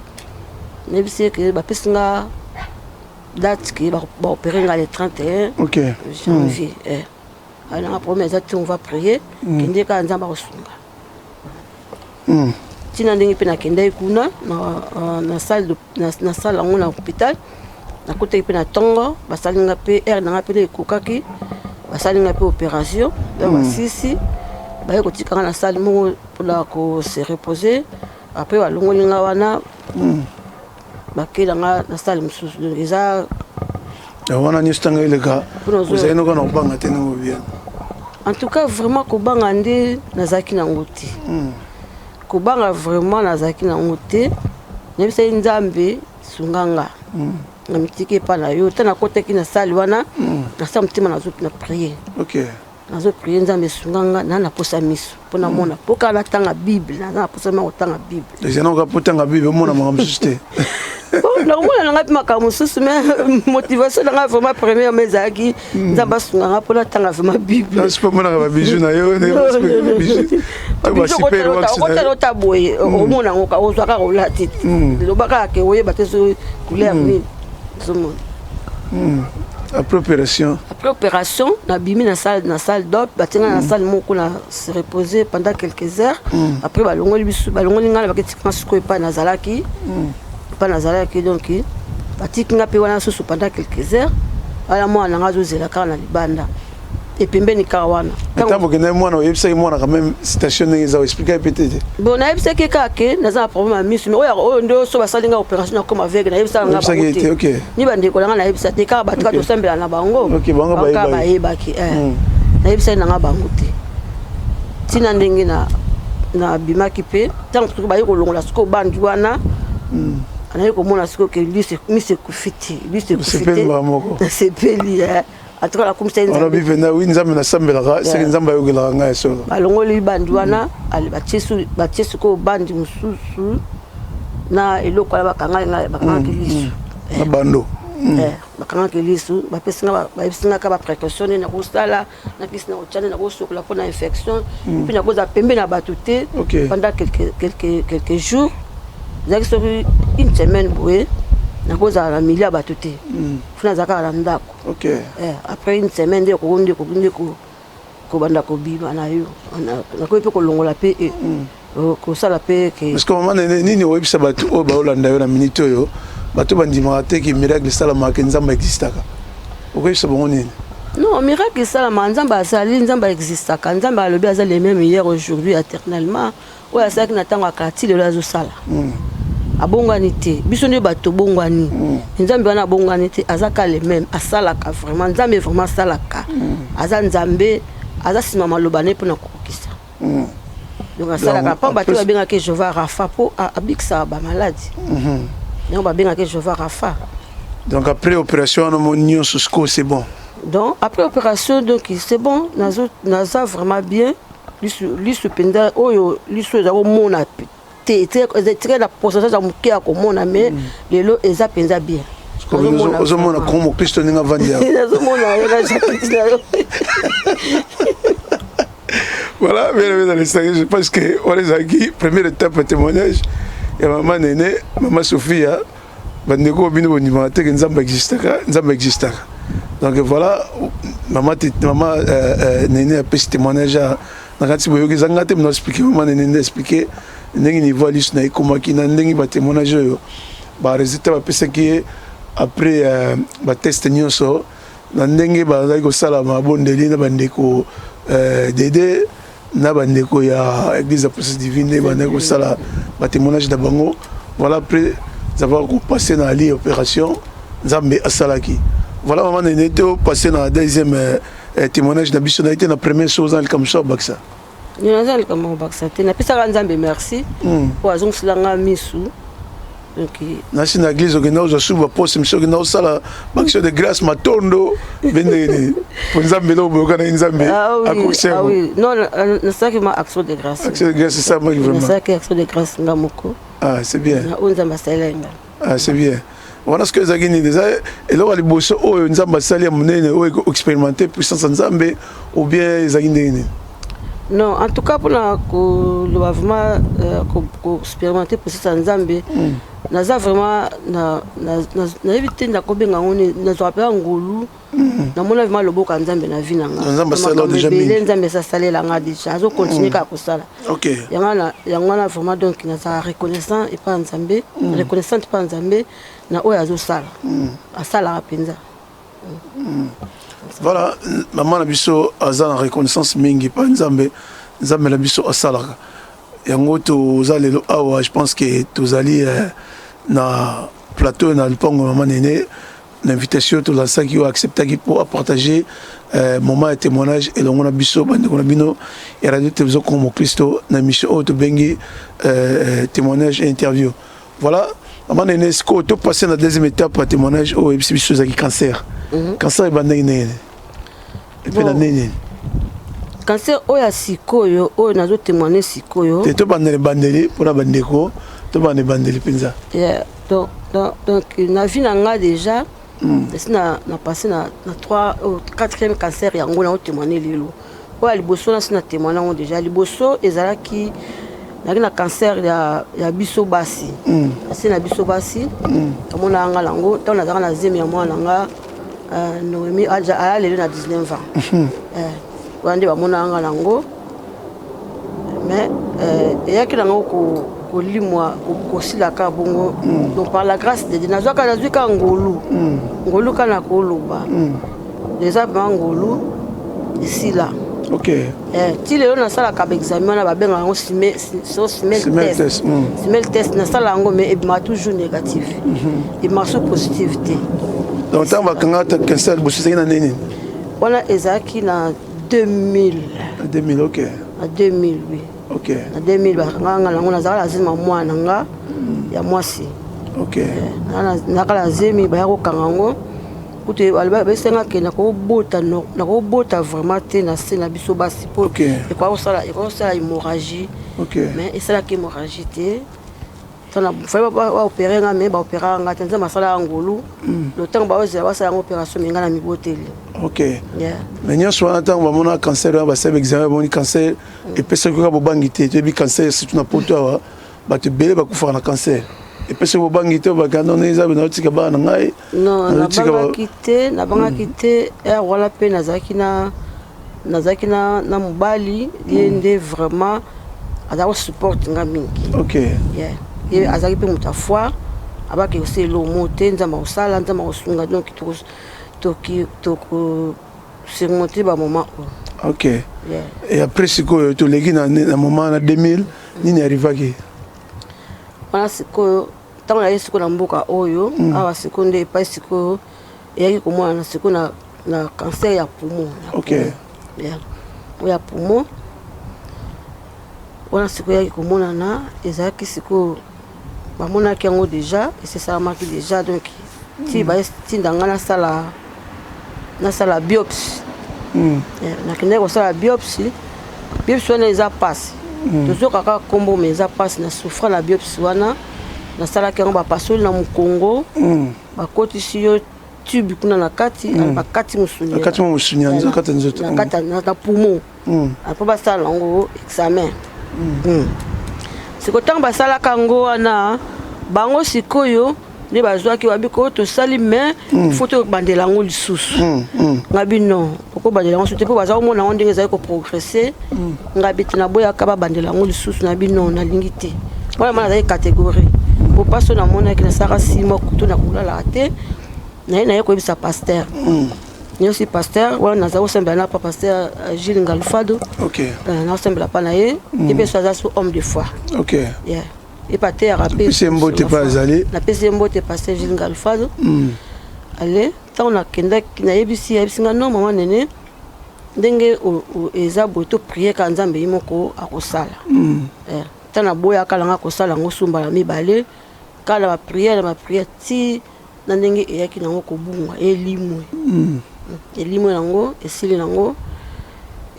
nebisi que ba pesanga date qui va opérer le 31 janvier. Alors la première date on va prier kende ka nzamba kosunga. Tina ndenge pe na kende kuna na salle na salle à l'hôpital nakotaki mpe na ntongo basalinga mpe aire nanga mpe ekokaki basalinga mpe opération donc basisi baye kotikanga na sale moko mpona kose reposer après balongolinga wana bakelanga na sale mosusu donc eza
wana nyonso ntango eleka ozali noka na kobanga te nango bien
en tout cas vraiment kobanga nde nazalaki nango te kobanga vraiment nazalaki nango te nayebisaki nzambe sunganga na mitiki epa na yo ta nakotaki na sale wana nasa motema na prier nazo prier nzambe sunganga na naposa miso mpona mona mpoka natanga bible naza naposa ma kotanga bible
ezenaka potanga bible omona makambo mosusu te
nakomona nanga mpe makambo mosusu mais motivation nanga vraiment première ma ezalaki nzambe asunganga mpona tanga vraiment bible
monaka babiju na yo
okotala ota boye omona ngo ozwaka kolati te elobaka ake oyeba te so couleur nini ozomona
après opération
nabimi na salle d'op batinga na salle moko na se reposer pendant quelques heures après balongoli nga baketikanga sikoyo epai nazalaki donc batikinga mpe wana susu pendant quelques heures wana mwana nanga azozela kaka na libanda epembeni kaka wana
ntango okende mwana oyebisaki mwana quand même station ndenge eza oexplika ye pete te
bon nayebisaki kaka ke naza na problème ya misu mais oyo nde so basalinga opération nakoma aveugle nayebisaka nga bango te ni bandeko nanga nayebisa te kaka batika tosambela na bango kaka bayebaki nayebisaki nanga bango te ntina ndenge nabimaki mpe ntango soki baye kolongola soki obandi wana anaye komona soki oke miso ekufi te nasepeli atukala kumisa
nzambe vena wi nzambe nasambelaka seki nzambe ayokelaka ngai solo
balongoli bandi wana batie sikoyo bandi mosusu na eloko wana bakangaki lisu
na bando
bakangaki lisu bayebisingaka baprécaution nde nakosala nakisi na kotia nde nakosokola mpona infection mpe nakozala pembe na bato te pendant quelques jours ezalaki soki une semaine boye nakozala na mili ya bato te funa aza kaka na ndako après une semaine nde okoki kobanda kobima na yo nakoki mpe kolongola mpe kosala mpe
parce que mama nini oyebisa bato oyo baolanda yo na minute oyo bato bandimaka te ke miracle esalamaka nzambe existaka okoyebisa bango nini
non miracle esalamaka nzambe azali nzambe existaka nzambe alobi aza le même hier aujourd'hui éternellement oyo asalaki na ntango akati lelo azosala abongwani te biso nde bato bongwani nzambe wana abongwani te azaka le même asalaka vraiment nzambe vraiment asalaka aza nzambe aza nsima maloba ne mpona kokokisa donc asalaka mpo bato babengaki Jehova Rafa mpo abikisaka bamaladi donc babengaki Jehova Rafa
donc après opération wana mo nyonso siko c'est bon
donc après opération donc c'est bon naza vraiment bien lisu mpenza oyo lisu eza komona très la pourcentage ya moke ya komona mais lelo eza mpenza bien
ozomona komo kristo ndenge avandi yawo voilà bien je pense que wana ezalaki première étape ya témoignage ya mama nene mama Sophia bandeko bino bondimaka teke nzambe existaka donc voilà mama nene apesi témoignage nakati boyoki ezanga te mona expliqué mama nene nde expliqué ndenge niveau lisu na ekomaki na ndenge batémoignage oyo baresultat bapesaki ye après bateste nyonso na ndenge bazali kosala mabondeli na bandeko dede na bandeko ya église ya Puissance Divine nde bandeki kosala batémoignage na bango voilà après avoir passé na lit opération nzambe asalaki voilà mama nene te passé na deuxième témoignage na biso na été na première chose dans le kamsha baksa
nazali kama baksa te napesaka nzambe merci po azongiselanga misu donc
nasi na église okenda ozwa suku bapose miso okenda osala baction de grâce matondo bendeni po nzambe lo boyoka na ye nzambe akokisa
non nasalaki ma action de grâce
c'est ça moi vraiment
nasalaki action de grâce nga moko
c'est bien
na oyo nzambe asaleli nga
c'est bien wana sikoyo ezalaki nini eza eloko ya liboso oyo nzambe asali ya monene oyo expérimenté puissance ya nzambe ou bien ezalaki ndenge nini
non en tout cas mpona koloba vraiment koexpérimenter puissance ya nzambe naza vraiment nayebi te nakobenga ngo nazwaka mpenza ngolu namona vraiment loboko ya nzambe na vie nangaebele nzambe esasalelanga déjà azocontinue kaka kosala yango wana vraiment donc nazala reconnaissant epa ya nzambe reconnaissante epa ya nzambe na oyo azosala asalaka mpenza.
Voilà, maman na biso aza na reconnaissance mingi pa nzambe na biso asalaka yango toza lelo awa. Je pense que tozali na plateau na lupango maman nene l'invitation tolasaki oyo acceptaki pour partager moment de témoignage elongo na biso bandeko na bino ya radio télévision Congo Christo na mission oyo tobengi témoignage et interview. Voilà, maman nene siko to passer na deuxième étape ya témoignage oyo ebisi biso ezaki cancer. Cancer ebandaki nene epe na nene
cancer oyo ya sikoyo oyo nazo témoigner sikoyo
te to bandeli mpona bandeko to bandeli mpenza.
Donc na vie na nga déjà si na passé na 4e cancer yango na témoigner lelo oyo ya liboso na si na témoigner yango déjà liboso ezalaki naki na cancer ya biso basi asi na biso basi amona nga lango ntango nazalaka na zemi ya mwana nga Noémie aya lelo na 19 ans wana nde bamona nga lango mais eyaki nango kolimwa kosilaka bongo. Donc par la grâce de Dieu nazwi ka ngolu kana koloba déjà ba ngolu esila.
Ok.
Ti lelo nasalaka baexamen wana babengaka yango smell test nasala yango mais ebima toujours négatif ebima so positif te.
Donc ntango bakangaka cancer liboso ezalaki na nini
wana ezalaki na 2000.
Ok.
Na 2000 oui.
Ok.
Na 2000 bakanganga nango nazalaka na zemi mwana nga ya mwasi.
Ok.
Nakala zemi baya kokanga yango kutu besengaki nakobota vraiment te na se na biso basi po ekosala hémorragie. Mais esalaki hémorragie te fallait baopere nga me baopera nga te nzambe asala ngolu le temps baozela basala yango opération me nga na miboteli.
Ok. Mais nyonso wana ntango bamona cancer wana basala examen bamoni cancer epesaki kaka bobangi te toyebi cancer surtout na poto awa bato ebele bakufaka na cancer epesaki bobangi te bakandona eza naotika bana na ngai
nabangaki te wana mpe nazalaki na mobali ye nde vraiment azala kosupport nga mingi. Ye azalaki mpe moto afoire abaki osi elomo te nzambe akosala nzambe akosunga donc tokosurmonte bamoment oyo.
Ok. Et après sikoyo toleki na moment na 2000 nini arrivaki
wana sikoyo ntango naye sikoyo na mboka oyo awa sikoyo nde epai sikoyo eyaki komona na sikoyo na cancer ya poumon. Oyo ya poumon wana sikoyo eyaki komonana ezalaki sikoyo bamonaki yango déjà esesalamaki déjà donc ti bayetindanga nasala biopsie. Nakendaki kosala biopsie wana eza pasi tozokaka kombo me eza pasi na souffra na biopsie wana nasalaki yango bapasoli na mokongo bakotisi yo tube kuna na kati bakati mosuni na poumon apo basala yango examen. Sikoyo ntango basalaka yango wana bango sikoyo nde bazwaki babiki oyo tosali mais faut tobandela yango lisusu ngabi non okobandela yango lisusu te mpo baza komona yango ndenge ezali koprogresse ngabi te naboyaka babandela yango lisusu nabi non nalingi te wana mwana azali catégorie popaso namonaki nasalaka 6 mois kutu nakolalaka te naye koyebisa pasteur ye aussi pasteur wana nazali kosembela na pa pasteur Gilles Ngalfado nakosembela pa na ye ye mpe so aza so homme de foi. epa te rapesi mbote pa azali napesi mbote pasteur Gilles Ngalfado ale ntango nakendaki nayebisi nga non mama nene ndenge eza boye to prier ka nzambe ye moko akosala ntango naboyaka nanga kosala yango sumbala mibale kala bapriere ti na ndenge eyaki nango kobungwa elimwe nango esili nango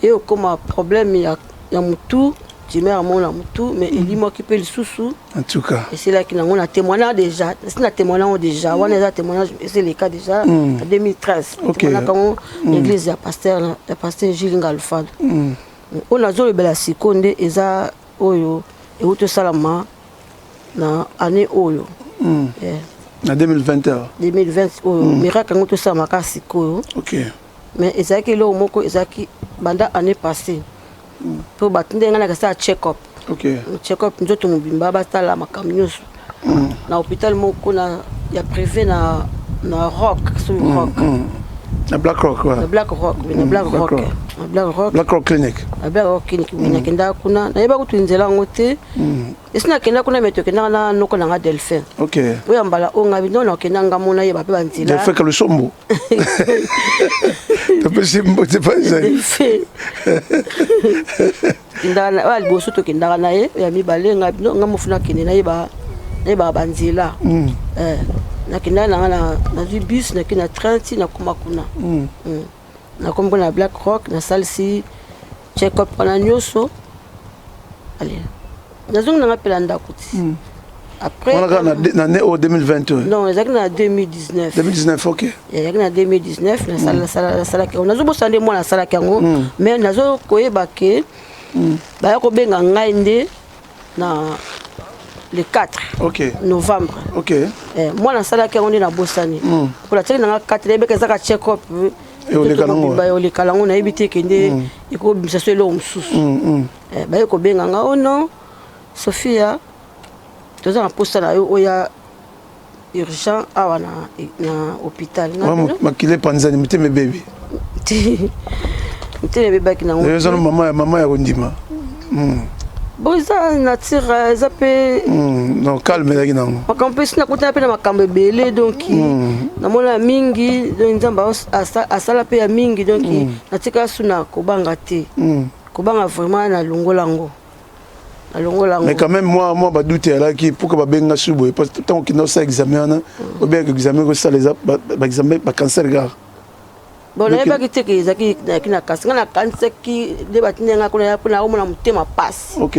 ekoma problème ya mutu tumeur moko na mutu mais elimwaki mpe lisusu
en tout cas
esilaki nango na témoignage déjà esi na témoignage déjà wana eza témoignage esileka déjà en 2013 témoignaka yango l'église ya pasteur Gilles Ngalfado oyo nazolobela siko nde eza oyo euti osalama na année oyo
na 2020
oyo miracle yango tosalamaka sikoyo mais ezalaki eloko moko ezalaki banda année passée mpo bato ndenge nga nakasala check-up nzoto mobimba basala makambo nyonso na hôpital moko na ya privé na rock sur rock.
La Black Rock, ouais.
La Black Rock, na Black Rock. Na Black Rock.
Black Rock Clinic.
La Black Rock Clinic, na kenda kuna. Na yeba kutunzela ngote. Esina kenda kuna meto kenda na noko na Delphin.
OK.
Oya mbala onga bino na kenda ngamona yeba pe banzila.
Delphin que le sombo. Tu peux c'est pas ça.
Delphin. Ndana wa liboso to kenda na ye ya mibale ngabino ngamufuna kende na yeba banzila. Na kenda na bus na kina 30 na kuma kuna. Na comme na Black Rock na salsi check up na nyoso. Allez. Na zonga na pela ndakuti. Après
on a na au 2021.
Non, exact na 2019.
2019 OK.
Exact na 2019 na sala ke on a zo bosande mo na sala kango mais na zo koyeba ke ba ya ko benga ngai nde na le 4 novembre.
OK.
Moi na sala ke on est na bosani. Pour la télé na 4 ebe ka zaka check up.
Et on
les kalango na ebité kende iko bimisa so lo mususu. Ba ko benga nga oh non Sophia toza na posta na yo oya urgent awa na hôpital
na makile panzani mteme baby
mteme beba ki na
ngo mama ya kondima
bon ça nature ça peut
non calme la kinango
makambo sina kutana pe na makambo ebele donc na mona mingi donc nzamba asala pe ya mingi donc natika suna kobanga te kobanga vraiment na longolango.
Mais quand même moi ba douter là qui pour que ba benga subo parce que tant qu'il n'a ça examen ou bien que examen que ça les ba examen ba cancer gars.
Bon na ba kite ke zaki na cancer na cancer ki de batinga kuna ya pona o mona mutema passe.
OK.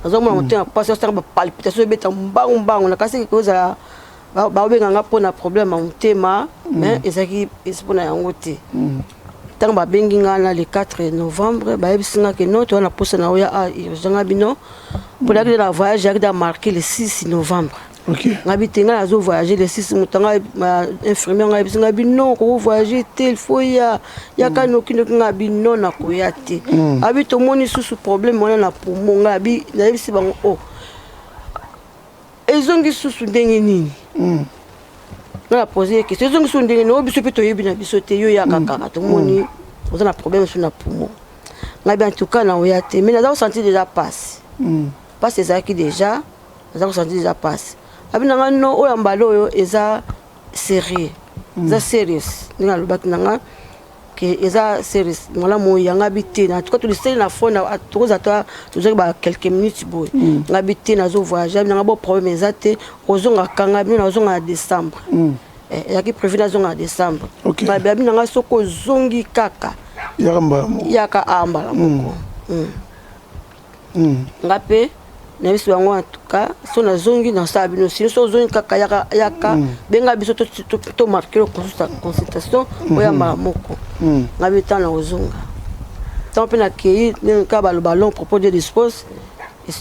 Azo mona mutema passe ça ba palpitation beta mbangu na kasi ko za ba benga nga pona problème mutema mais ezaki espona yango te. Tant ba bengi nga na le 4 novembre ba ebisinga ke no to na posa na oya urgent bino pour la voyage j'ai marqué le 6 novembre.
OK.
Ngabite nga azo voyager le 6 mutanga infirmière nga ebisinga bino ko voyager tel faut ya kano kino nga bino na ko yate. Abi to moni sous problème mona na poumon nga bi na ebisi bango o. Ezongi sous ndenge nini? Na poser question zongi so ndenge no biso pe to yebi na biso te yo ya kaka to moni on a problème sur na poumon ngabi en tout cas na oya te mais na senti déjà passe passe ça qui déjà na senti déjà passe abi na no o ya mbalo yo eza sérieux za serious ninga lobaki nanga que eza serious ngala mo yanga bité na tout le sel na fond na to za to ba quelques minutes boy ngabi te na zo voyager na bo problème ezate ozonga kanga bi na ozonga décembre yaki prévu na zonga décembre ngabi na nga soko zongi kaka yaka ambala moko ngape na biso yango en tout cas so na zongi na sabi no si so zongi kaka yaka benga biso to marquer consultation oya moko ngabi tana ozonga tant pe na kei ka ba ballon propos de dispose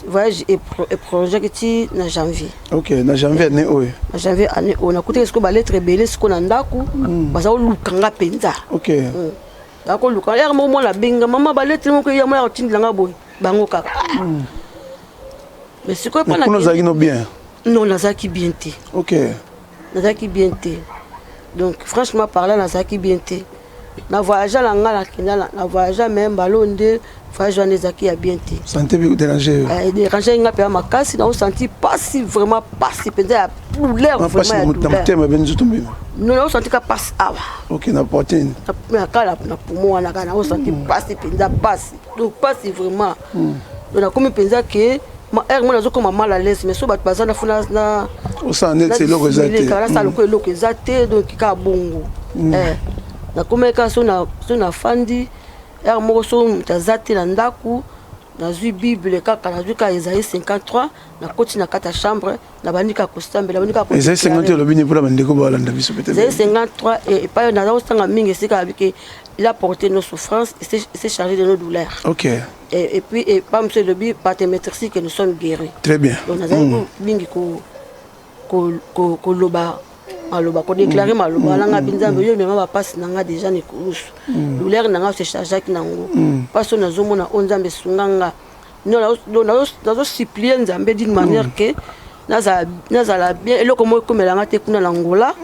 voyage et projet qui na janvier.
OK, na janvier année o.
Na janvier année on a coûté ce que ba lettre belé ce qu'on a ndaku baza lukanga penza.
OK.
Dako lukanga ya mo la benga mama ba lettre mo ko ya mo ya tindanga boy bango kaka. Mais ce que pas na
nous a bien.
Non, na zaki bien té.
OK.
Na zaki bien té. Donc franchement parlant na zaki bien té. Na voyage la ngala kinala na voyage même balonde voyage na zaki ya bien té.
Santé bi déranger.
Déranger nga pe makasi na senti pas si vraiment pas si penza ya douleur vraiment. Non, on senti que passe awa.
OK, na protéine.
Na kala na poumon na kana on senti pas si penza passe. Donc pas si vraiment. Donc comme penza que ma air moi comme mal à l'aise mais so bat bazana funa na
o sané c'est lo rezate.
Kala sa lo rezate donc ka bongo. Na comme ka so na fandi air mo so tazate na ndaku na zui bible kaka na zui ka Isaïe 53 na koti na kata chambre na bandika kostambe na bandika ko
Isaïe 53 lo bini pour la bandiko ba landa biso peut-être.
Isaïe 53 et pas na zo sanga mingi sika avec il a porté nos souffrances et s'est chargé de nos douleurs.
OK.
Et puis et pas monsieur le bi par tes merci que nous sommes guéris.
Très bien.
Donc na zo mingi ko loba maloba ko déclarer maloba langa binzambe yo mema ba passe nanga déjà ne kulusu douleur nanga se charger ki nango parce que nazo mona onzambe sunganga non nazo supplier nzambe d'une manière que nazala bien eloko moko komelanga te kuna na Angola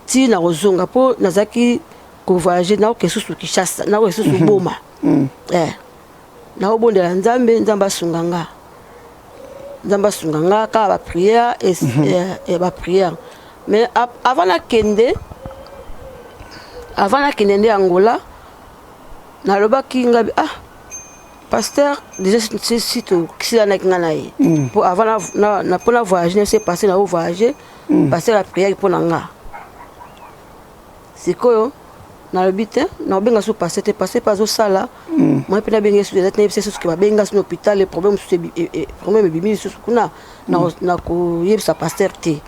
ti na kozonga po nazaki ko voyager na ko susu Kinshasa na ko susu Boma na obondela Nzambe asunganga Nzambe asunganga ka ba prière et ba prière mais avant la kende nde Angola na lobaki ngabi pasteur déjà si to kila na kinga naye pour avant na pour la voyager c'est passé na voyager passer la prière pour nanga sikoyo na lobite na benga so passer pas au sala moi pe na benga so des têtes c'est ce que ba benga so hôpital les problèmes problème bimi so kuna na ko yebisa pasteur te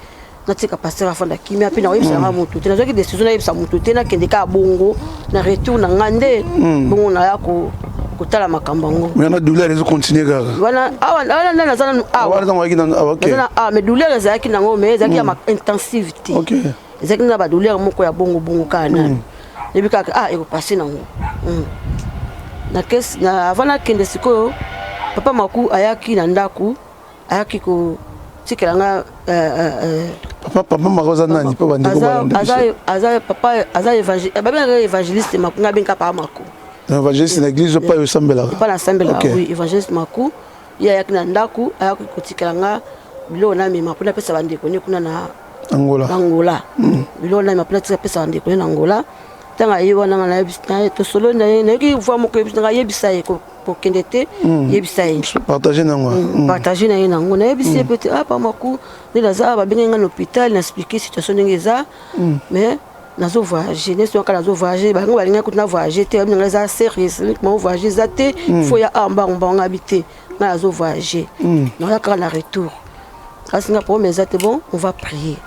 na tika pasteur afanda kimia pe na yebisa nga mutu te na zoki décision na yebisa mutu te na kende ka bongo na retour na ngande bongo na ya ko kotala makambo ngo
mais na douleur les continuer gaga
wana na zana
wana ngaki na OK
mais douleur ezaki nango mais ezaki ya intensivité
OK
ezaki na ba douleur moko ya bongo kana ebi kaka eko passer nango na kes na avant na kende sikoyo papa maku ayaki na ndaku ayaki ko tikelanga
papa makoza nani po bandeko ba
aza évangéliste makunga benka pa maku
évangéliste na église pas au sambela
pas na sambela oui évangéliste maku ya ayaki na ndaku ayaki ko tikelanga bilo na mema pona pesa bandeko ni kuna na Angola bilo na mema pona pesa bandeko ni na Angola tanga yebona na yebisa to solo na ki voix moko yebisa yebisa ko kendete yebisa
partager nango
partager na nango na yebisa peut pa maku ni laza ba benga na hôpital na expliquer situation ngeza mais nazo voyager ne so kala nazo voyager ba ngo balinga kutuna voyager te ba ngeza sérieux mo voyager zate faut ya amba on habiter na nazo voyager na ya kala retour asinga pour mes zate bon on va prier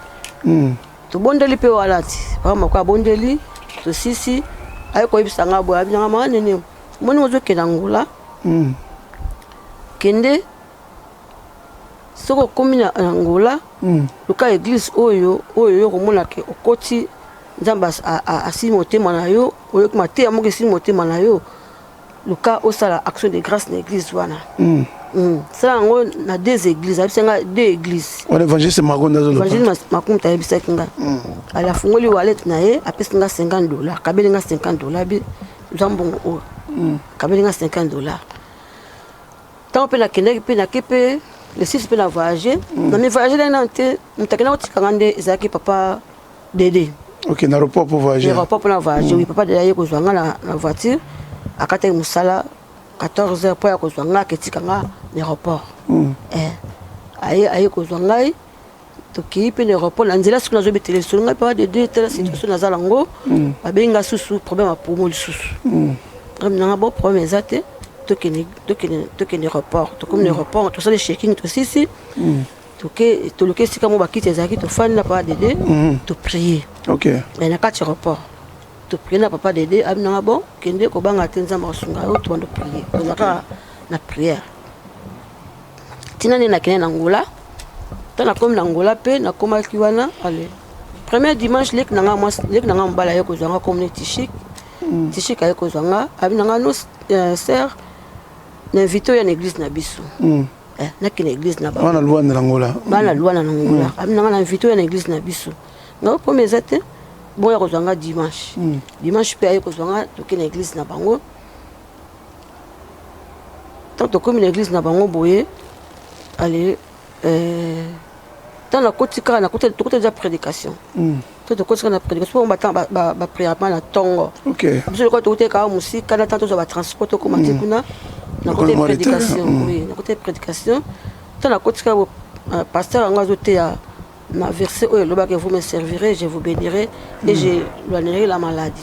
to bondeli pe walati pa maku abondeli to sisi ayiko yebisanga bo abinanga manene moni ozo kena Angola kende soko komina Angola luka église oyo komona ke okoti Nzamba asili motema na yo oyo kumate ya moke sili motema na yo luka osala action de grâce na église wana ça ngo na deux églises abisenga deux églises
on évangéliste makonda zo
évangéliste makonda yebisa kinga ala fungoli wallet na ye apesinga $50 kabelinga $50 bi zambongo o kabelinga $50 tant pe na kende pe na kepe le six pe na voyager na me voyager na te mutakena otikanga nde ezaki papa Dédé
OK na aéroport pour voyager
aéroport pour voyager oui papa Dédé ko zwanga na voiture akata musala 14h pour ko zwanga ketikanga l'aéroport aye ko zwangai to kipe l'aéroport na nzela siku nazo betele songa pa de deux telle situation nazala ngo babenga susu problème pour moi susu na bon problème ezate to kene l'aéroport to comme l'aéroport to ça les checking to sisi to loke sika mo bakite ezaki to fan na pa de deux to prier
OK
mais na kati aéroport to prier na papa Dédé abinanga bon kende ko banga tenza masunga yo to ndo prier na prière tina ni na kene na Angola tana comme na Angola pe na koma kiwana allez premier dimanche lek nanga mbala yeko zwanga community chic ayeko zwanga abinanga no sœur na invité ya église na biso na kene église na ba
bana luana na Angola
abinanga na invité ya église na biso na premier zate bon ya kozwanga dimanche pe ayeko zwanga to kene église na bango tant to comme l'église na bango boye allez dans la côté déjà prédication to côté na prédication on ba prière na tongo
OK
parce que côté ka musique kana tant to ba transport to comme kuna na côté prédication oui na côté prédication dans la côté ka pasteur ngazo te ya na verset oyo loba que vous me servirez je vous bénirai et je loignerai la maladie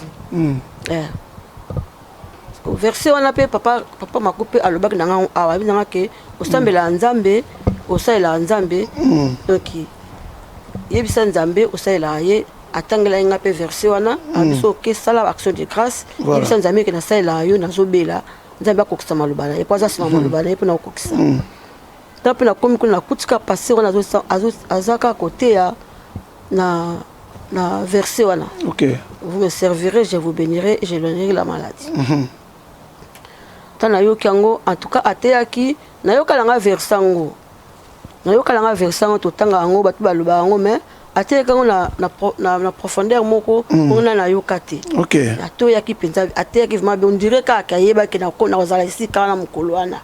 verset on appelle papa makupe alobak nanga awabi nanga ke osambela Nzambe osalela Nzambe donc yebisa Nzambe osalela ye atangela nga pe verset wana abiso ke sala action de grâce yebisa Nzambe ke na salela yo nazobela Nzambe akokisa malobana et pas ça malobana et pour na okokisa tant na komi kuna kutika passer wana azaka côté ya na verset wana
OK
vous me servirez je vous bénirai et je loignerai la maladie tana yo kango en tout cas ateyaki na yo kalanga versango nayokala nga version totanga yango bato baloba yango mais ateyeka yango na profondeur moko ona nayoka te atoyaki mpenza ateyaki vraiment on dirait kaka ayebaki na kozala esika wana mokolo wana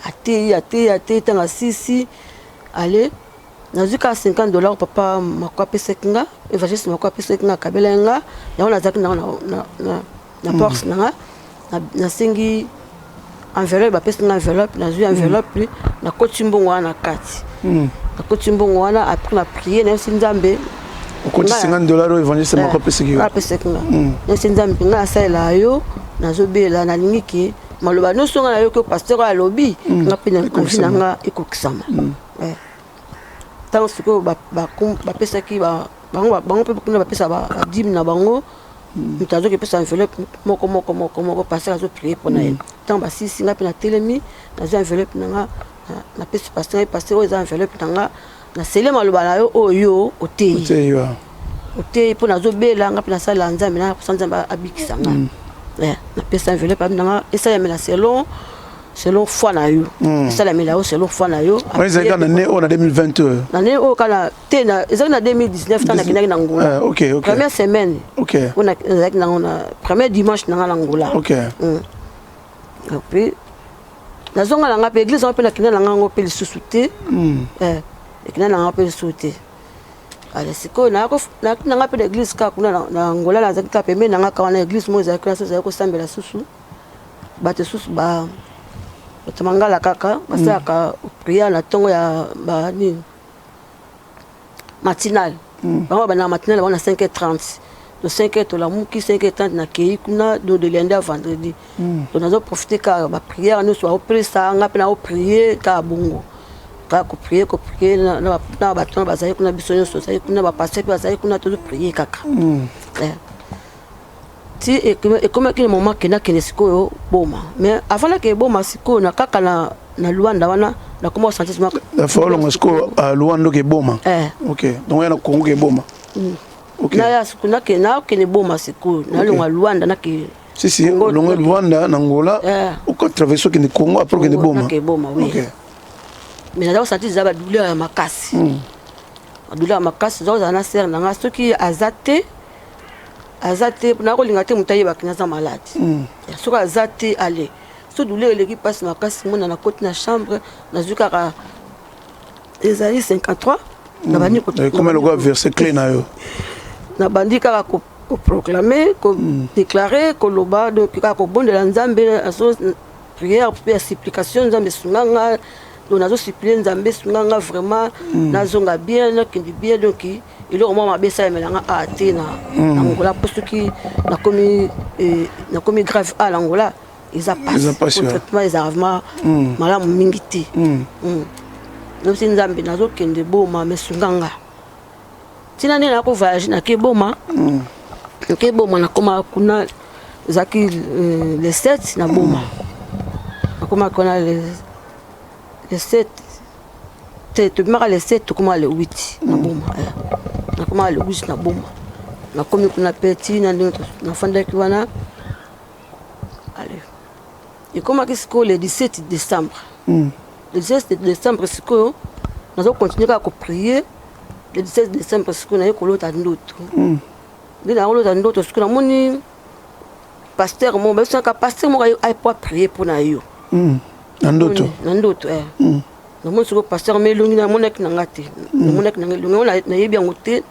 ateyi tanga sisi ale nazwi ka $50 papa mako apesaki nga evangeliste mako apesaki nga akabela nga yango nazalaki nango na porse nanga nasengi enveloppe bapesi nga enveloppe nazwi enveloppe nakoti mbongo wana na kati nakoti mbongo wana apres na prier nayosi nzambe
okoti $50 oyo evangeliste mako apesaki nga nayosi nzambe nga asalela yo nazobela nalingi ke maloba nyonso nga nayoki pasteur alobi nga mpe nakovi na nga ekokisama ntango sikoyo bapesaki bango mpe kuna bapesa badime na bango moto azoki epesa enveloppe moko pasteur azoprie mpo na ye ntango basisi nga mpe natelemi nazwi enveloppe na nga napesi pasteur oyo eza enveloppe na nga nasele maloba na yo oyo oteyi mpo nazobela nga mpe nasalela nzambe nakosa nzambe abikisa nga napesa enveloppe abi na nga esalamela selon foi na yo esalamela yo selon foi na yo ezalaki na ne oyo na 2020
na ne oyo kala te ezalaki na 2019 ntango nakendaki na ngola première semaine ezalaki nango na première dimanche na nga na ngola puis nazonga na nga mpe église yango mpe nakenda na nga yango mpe lisusu te ekenda na nga mpe lisusu te ale sikoyo nanga mpe na église kaka kuna na ngola nazalaki kaka pembeni na nga kawa na église moko ezalaki naso ezalaki kosambela susu bato susu bato mangala kaka basalaka priere na ntongo ya banini matinale bango bana matinale bango na 5h30 de 5h tolamuki 5h30 nakei kuna de lundi à vendredi donc nazoprofite kaka bapriere nyonso baopelisa nga mpe naoprie kaka bongo kaka koprie na bato bazali kuna biso nyonso bazali kuna bapaster mpe bazali kuna tozoprie kaka ti ekomaki na moment kendakende sikoyo boma mais avant nakende boma sikoyo na kaka na Luanda wana nakoma osentisma
olonga sikoyo Luanda oke boma donc ya na Congo ke boma
naya siku nakende boma sikoyo nalonga Luanda nake
si olonga Luanda na Angola okotraverse okende Congo apres okende boma
mais naza kosenti eza badouleur ya makasi badouleur ya makasi eza kozala na sere na nga soki aza te nakolinga te moto ayebaki naza malade soki aza te ale so douleur eleki mpasi makasi mona nakoti na chambre nazwi kaka ezali 53 nabandi kaka koproclame kodéclare koloba kaka kobondela nzambe prière mpe ya supplication nzambe esunganga donc nazosuplie nzambe esunganga vraiment nazonga bien nakende bien donc eloko mwa mabe esalamelanga a te na ngola mpo soki nakomi grave a na ngola eza pasi traitement ezala vraiment malamu mingi te nosi nzambe nazokende boma mesunganga ntina nde nakovoyage nake boma nakoma kuna ezalaki le 7 na boma nakoma kuna le 7 te tobimaka le 7 tokoma le 8 na boma nakoma le 8 na boma nakomi kuna mpe ntina ndenge nafandaki wana ekomaki sikoyo le 17 décembre le 17 décembre sikoyo nazokontinue kaka koprie le 17 décembre sikoyo naye kolota ndoto nde nakolota ndoto sikoyo namoni paster moko babisaka paster moko ayepo aprie mpo na yo
na ndoto
namoni sikoyo paster ma elongi namonaki nanga te namonaki nanga elongi nayebi yango te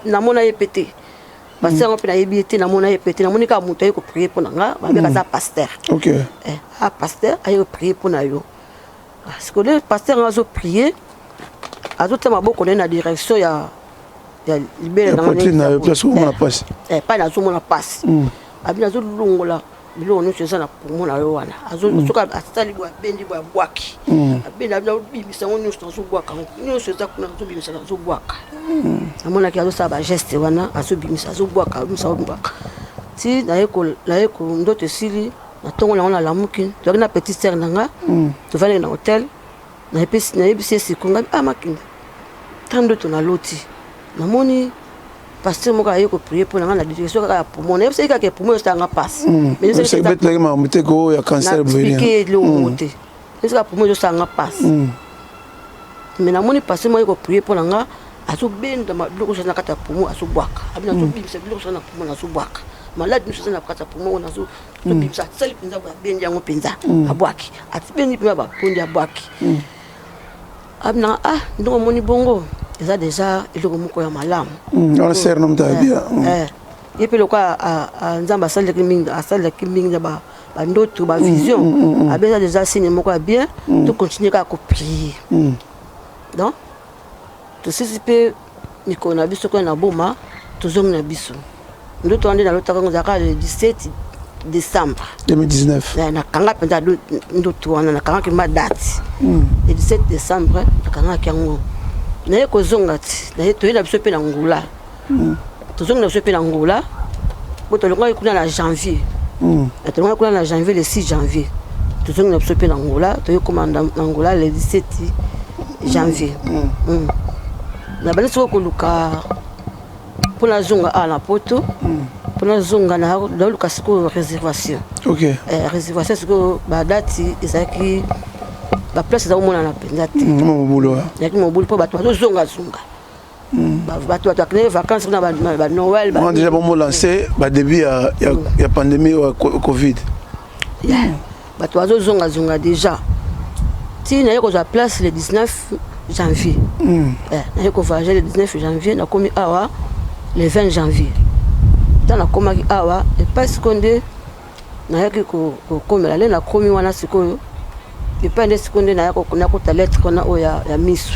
namona ye mpe te paster yango mpe nayebi ye te namona ye mpe te namoni kaka moto aye koprie mpo na nga babeka aza paster paster aye koprie mpo na yo sikoyo le paster yango azoprie azotia maboko naye na direction ya libele pa nazomona pasi abi nazolongola biloko nyonso eza na poumon na yo wana soki asali boye abendi boye abwaki abendi abi nazobimisa yango nyonso nazobwaka nyonso eza kuna nazobimisa nazobwaka namonaki azosala bageste wana azobimisa azobwaka ti naye ndoto esili na ntongo nango nalamuki toyaki na petit sere na nga tovandeki na hotel nayebisi ye sikonga makindi ta ndoto naloti namoni paster moko aye koprie mpo na nga na direction kaka ya poumon nayebisaki kaka ya poumon esalanga mpasi naexplike eloko te esika poumon ezosalanga mpasi mais namoni passé moi ko prier pour nga azobenda biloko na kata poumon azobwaka abina azobimisa biloko na poumon azobwaka malade nous na kata poumon nazo tobimisa sali pinza ba bendi yango pinza abwaki atibendi pinza ba pondi abwaki abina ndongo moni bongo eza déjà eloko moko ya malamu
on sert nom ta bien
et puis le quoi nzamba asali ki mingi ba ndoto ba vision abeza déjà signe moko ya bien to continuer ka ko prier donc to sisipe niko na biso ko na boma tozongi na biso ndoto ande na lotaka ngozaka le 17 décembre
2019
na kanga penda ndoto wana na kanga ki ma date le 17 décembre na kanga kyango na yeko zonga ti na yeto ina biso pe na ngula tozongi na biso pe na ngula boto longa kuna na janvier tozongi kuna na janvier le 6 janvier tozongi na biso pe na ngula to yekomanda na ngula le 17 janvier na bali soko luka pona zonga na poto pona zonga na luka siko réservation réservation siko ba date ezaki ba place za omona na penza ti
mobulo
yaki mobulo po bato bazonga bato akne vacances na ba Noël
on déjà bon lancer ba début ya pandémie wa Covid
bato bazonga déjà ti na yeko za place le 19 janvier na yeko voyager le 19 janvier na komi awa le 20 janvier dans la komaki awa et parce qu'on est na yaki ko komela le na komi wana sikoyo et pas des secondes na yako na ko ta lettre kona oya ya misu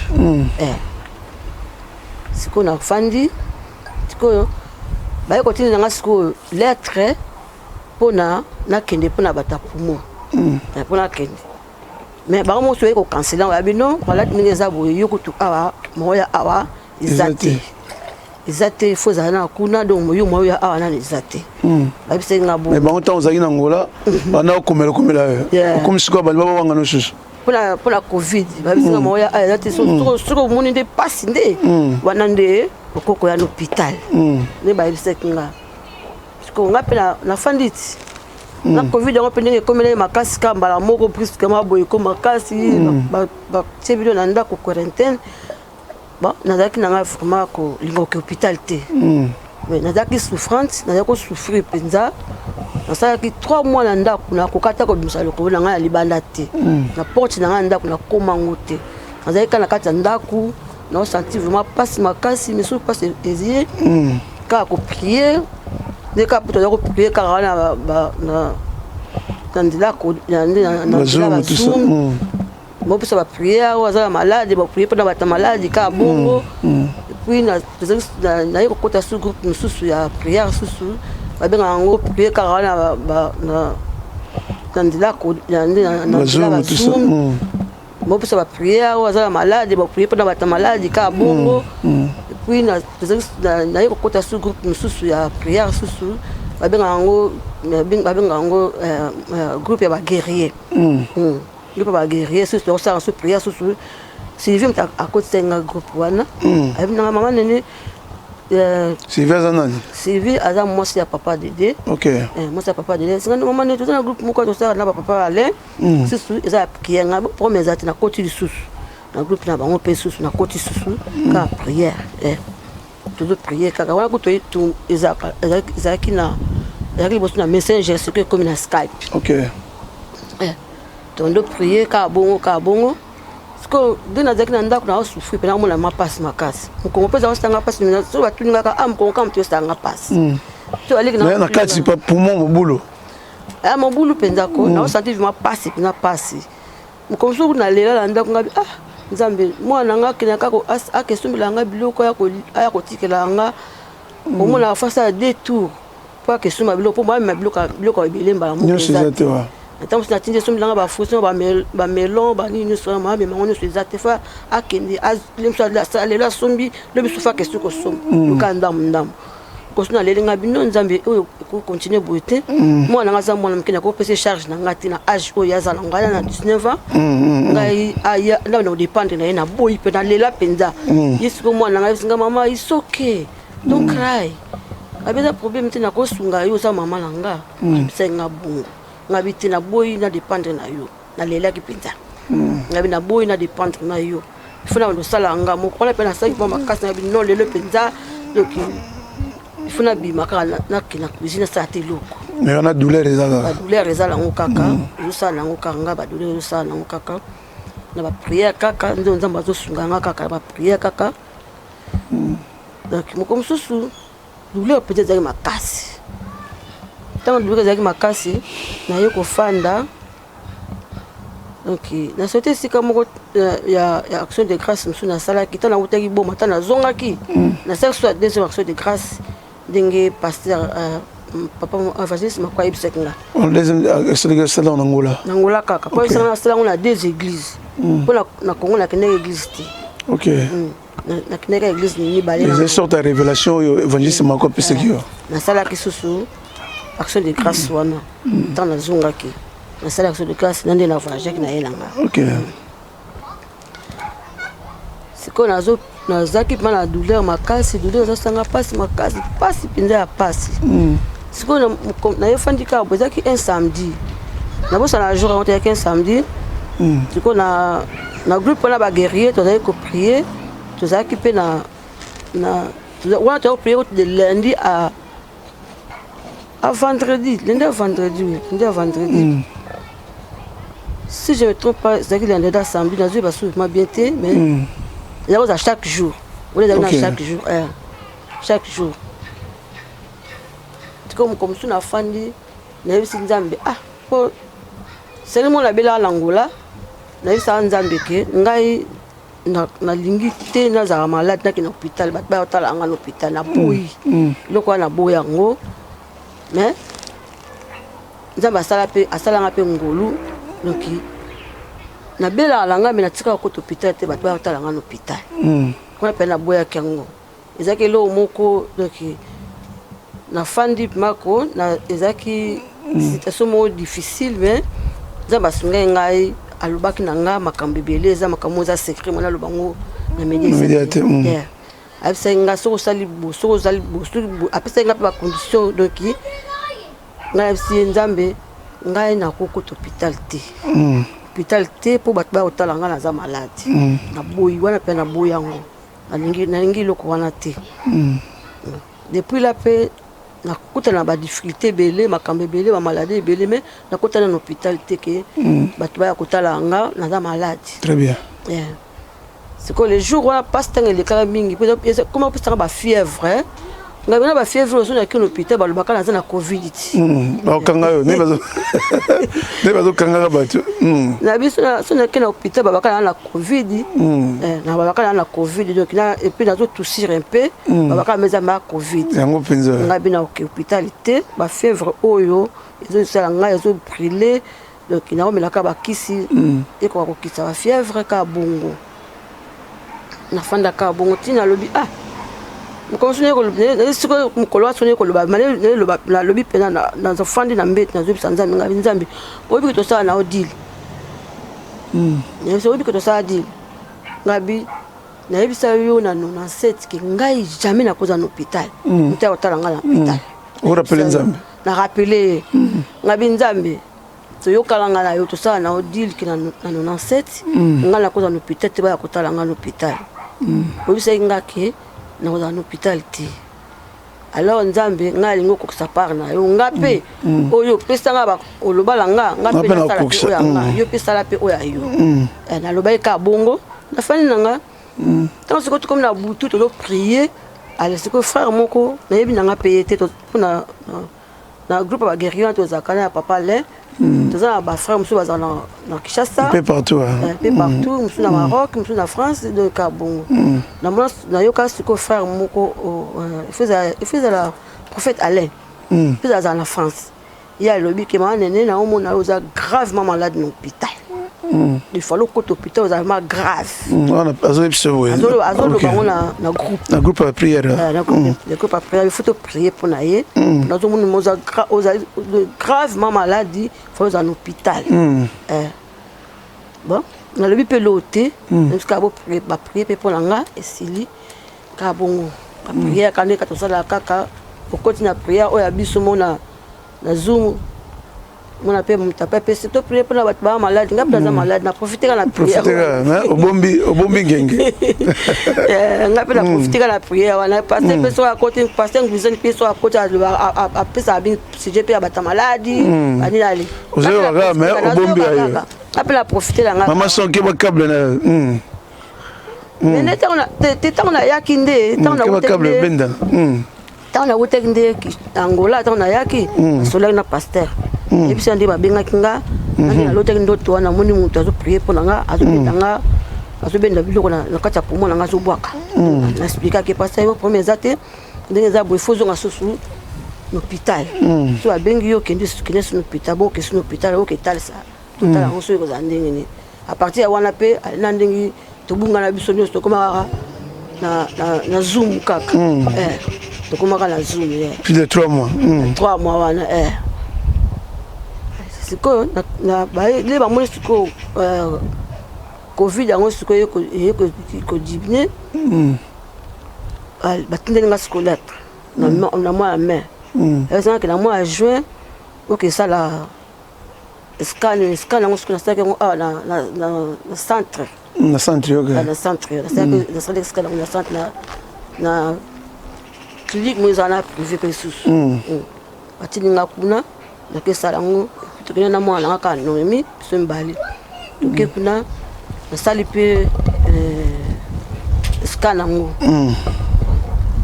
sikoyo na fandi sikoyo ba yako tini nga sikoyo lettre pona na kende pona bata poumon pona kende mais ba mo so yeko canceler wa bino wala tini za bo yoko tu awa moya awa izate faut za na kuna donc moyo moya awa na izate ba bise ngabo
mais ba onta ozaki na ngola bana komela comme siko ba baba wanga no susu
pour la Covid ba bise moya awa izate so moni de passe nde wana nde okoko ya l'hôpital ne ba bise nga siko ngapela na fanditi na Covid on peut ndenge komela makasi ka mbala moko presque ma boye ko makasi ba tebilo na ndako quarantaine bon nazaki nanga vraiment ko lingo ke hôpital te mais nazaki souffrante nazaki souffrir penza nasalaki 3 mois na ndako na kokata ko bimisa lokolo nanga ya libanda te na porte nanga ndako na komango te nazaki kana kata ndako na senti vraiment passe makasi mais sur passe ezier ka ko prier de ka poto ko prier ka na na ndako na
Zoom
moi pour ça va prier aux malades va prier pour les malades ka bongo et puis na yoko kota sous groupe sous ya prière sous ba benga ngo prier ka na ndila ko na
Zoom
moi pour ça va prier aux malades va prier pour les malades ka bongo et puis na yoko kota sous groupe sous ya prière sous ba benga ngo groupe ya ba guerrier il peut pas guérir sur ça sur prière sur Sylvie à côté d'un groupe wana avec ma maman nene Sylvie a moi c'est papa Dédé
OK
moi c'est papa Dédé c'est quand maman tout dans groupe moi tout ça là papa Alain c'est sous ils a qui nga premier ati na côté du sous na groupe na bango pe sous na côté sous ka prière tout prier ka wana ko to Isaac na yaki boss na messenger c'est que comme na Skype
OK
tondo prier ka bongo siko dina zaki na ndako na souffrir pe na mona ma passe makasi ko pesa wasanga passe na so batuninga ka ko kam to stanga passe to aliki
na kati pa poumon mobulo
mobulo penza ko na senti vraiment passe ko so na lela na ndako ngabi nzambe mwana nga kina ka ko akesumbila nga biloko ya ko tikela nga ko mona fasa 2 tours pour que suma biloko pour moi biloko bilemba mo penza tant que natinde somme langa ba fruits ba melon ba ni so ma be mango so ezate fa akende az lemsa la sale la sombi le biso fa question ko som lu ka ndam ko sona le nga bino nzambe o ko continuer boite moi nga za mwana mkenya ko pese charge na ngati na âge o ya za ngala na 19 ans ngai aya na no dépendre na boy pe na lela penza yesu ko mwana nga singa mama is okay don't cry abeza problème te na ko sunga yo za mama langa senga bungu ngabi tina boy na dépendre na yo na lela ki pinza ngabi na boy na dépendre na yo il faut na sala nga mo ko na pe na sa ba makasi na bino lelo penza donc il faut na bima ka na kina cuisine sa te loko
mais on a douleur ezala
ba douleur ezala ngo kaka yo sala ngo kanga ba douleur yo sala ngo kaka na ba prière kaka ndo nzamba zo sunga nga kaka ba prière kaka donc mo comme susu douleur peut-être za makasi tant douleur za makasi na yo ko fanda. Donc, na sauté si comme il y a action de grâce monsieur na sala qui tana utaki bon matin na zonga ki na sala soit deuxième action de grâce dengue pasteur papa évangéliste makwa ibsekanga
on deuxième action de grâce dans Angola
kaka pour ça na sala on a deux églises pour na Congo na kene église ti
OK
na kene église ni balé
les sortes de révélation évangéliste makwa ibsekio
na sala ki susu action de grâce wana dans na zonga ki na sala action de grâce nande na voyage na yelanga.
OK
c'est qu'on a zo na zaki pana douleur makasi douleur za sanga passe makasi passe pinza ya passe c'est qu'on na yefandi ka bozaki un samedi na bosa na jour on était un samedi c'est qu'on a groupe na ba guerrier to za ko prier to zaki pe na on a prié de lundi à vendredi lundi à vendredi si je me trompe pas c'est que lundi à samedi na zo ba sou ma bien té mais il y a chaque jour. On est dans chaque jour. Chaque jour. Comme si on a fandi, on a vu si Nzambe. Ah, c'est le mot la belle à l'Angola. On a vu ça Nzambe que ngai na lingité na za malade na ki na hôpital ba otala anga hôpital na boyi. Loko na boyi yango. Mais Nzambe asala nga pe ngolu donc na bela langa me na tika ko hôpital te ba otala nga hôpital. On appelle na boya kango. Ezaki lo moko donc na fandi mako na ezaki situation mo difficile mais Nzambe asunga ngai alobaki na nga makambo ebele eza makambo za secret mona lobango na médiate abisa nga soko sali apesa nga pa condition donc nga abisi Nzambe ngai na ko hôpital te hôpital te po bato ba otala nga na za malade na boyi wana pe na boyi yango na lingi loko wana te depuis la paix na kuta na ba difficulté belé makambe belé ba maladie belé mais na kuta na hôpital te ke bato ba kotala nga na za malade.
Très bien.
C'est que les jours wana passe tant les cas mingi comment peut ça ba fièvre nga bina ba fièvre ozo na ki hôpital ba lobaka na za na covid
ba kanga yo ne bazo kanga bato
na biso na so na ki na hôpital ba baka na covid na ba baka na covid donc na et puis na zo tousir un peu ba baka meza ma covid
yango penza
nga bina hôpitalité ba fièvre oyo ezo sala nga ezo brûler donc na omelaka ba kisi et ko kisa ba fièvre ka bongo na fanda ka bongo tina lobi comme si on kolwa sonné koloba malé le lobi pena na zo fandi na mbet na zo bisanza minga Nzambe obi to sa na odile ne so obi to sa odile ngabi na ebisa yo na 97 ki ngai jamais na koza na hôpital nta otala nga na hôpital
on rappelle Nzambe
na rappeler ngabi Nzambe so yo kalanga na yo to sa na odile ki na 97 nga na koza na hôpital te ba kotala nga na hôpital obi sa nga ke na koza na hôpital te alors Nzambe nga lingo ko sa parna yo ngape oyo pesa nga ba olobala nga pe na sala pe oya nga yo pesa la pe oya yo na lobai ka bongo na fani nga tant ce que comme na butu to prier alors ce que frère moko na yebi nga payer te to na groupe ba guerrier to zakana papa le to za ba frère musu ba na Kinshasa
peu partout
musu na Maroc musu na France de ka bongo na yo ka ce que frère moko il faisait la prophète Alain faisait dans la France il y a lobi que ma nene na omo na oza gravement malade dans l'hôpital il fallait que l'hôpital soit vraiment grave
on a azolo
na groupe
na groupe de prière
le groupe de prière il faut prier pour naie dans tout monde moza gravement malade il faut dans l'hôpital bon na lobi pe loté jusqu'à prier pour nga esili ka bongo prière quand ka to sala kaka pour continuer prière o ya biso mona na zoom mon appelle mon tapé c'est to prier pour la battre malade nga plaza malade na profiter la prière
au bombi genge
nga pe na profiter la prière wana pasteur pe so à côté pasteur nguzeni pe so à côté a pesa bien si je peux battre malade ani ali
ozo waga mais au bombi ayo
appelle la profiter la nga
maman son ke ba câble na
mais n'était on a yakinde tant na
câble benda
tant na wutekinde Angola tant na yaki sola na pasteur et puis on dit ba benga kinga na lotek ndoto wana moni mutu azo prier pour nga azo betanga azo benda biloko na kati ya pomo na nga zo bwaka na expliquer que pasteur yo premier zate ndenge za bo fozo nga sosu l'hôpital so ba bengi yo kende sur l'hôpital bo ke sur l'hôpital o ke tal ça tout à l'heure so ko za ndenge ni à partir ya wana pe na ndenge to bunga na biso nyo to koma na zoom kaka to koma na zoom
plus de 3 mois
3 mois wana siko na ba le ba mo siko covid yango siko ko diminuer batinde nga scolaire na mois mai ça que na mois juin OK ça la scan yango siko na saka na centre
na centre OK
na centre na salle scan na centre na clinique mozana privé pesus batinde nga kuna na ke salango tukena na mwana ngaka noemi sombali tuke kuna na sali pe scan ngo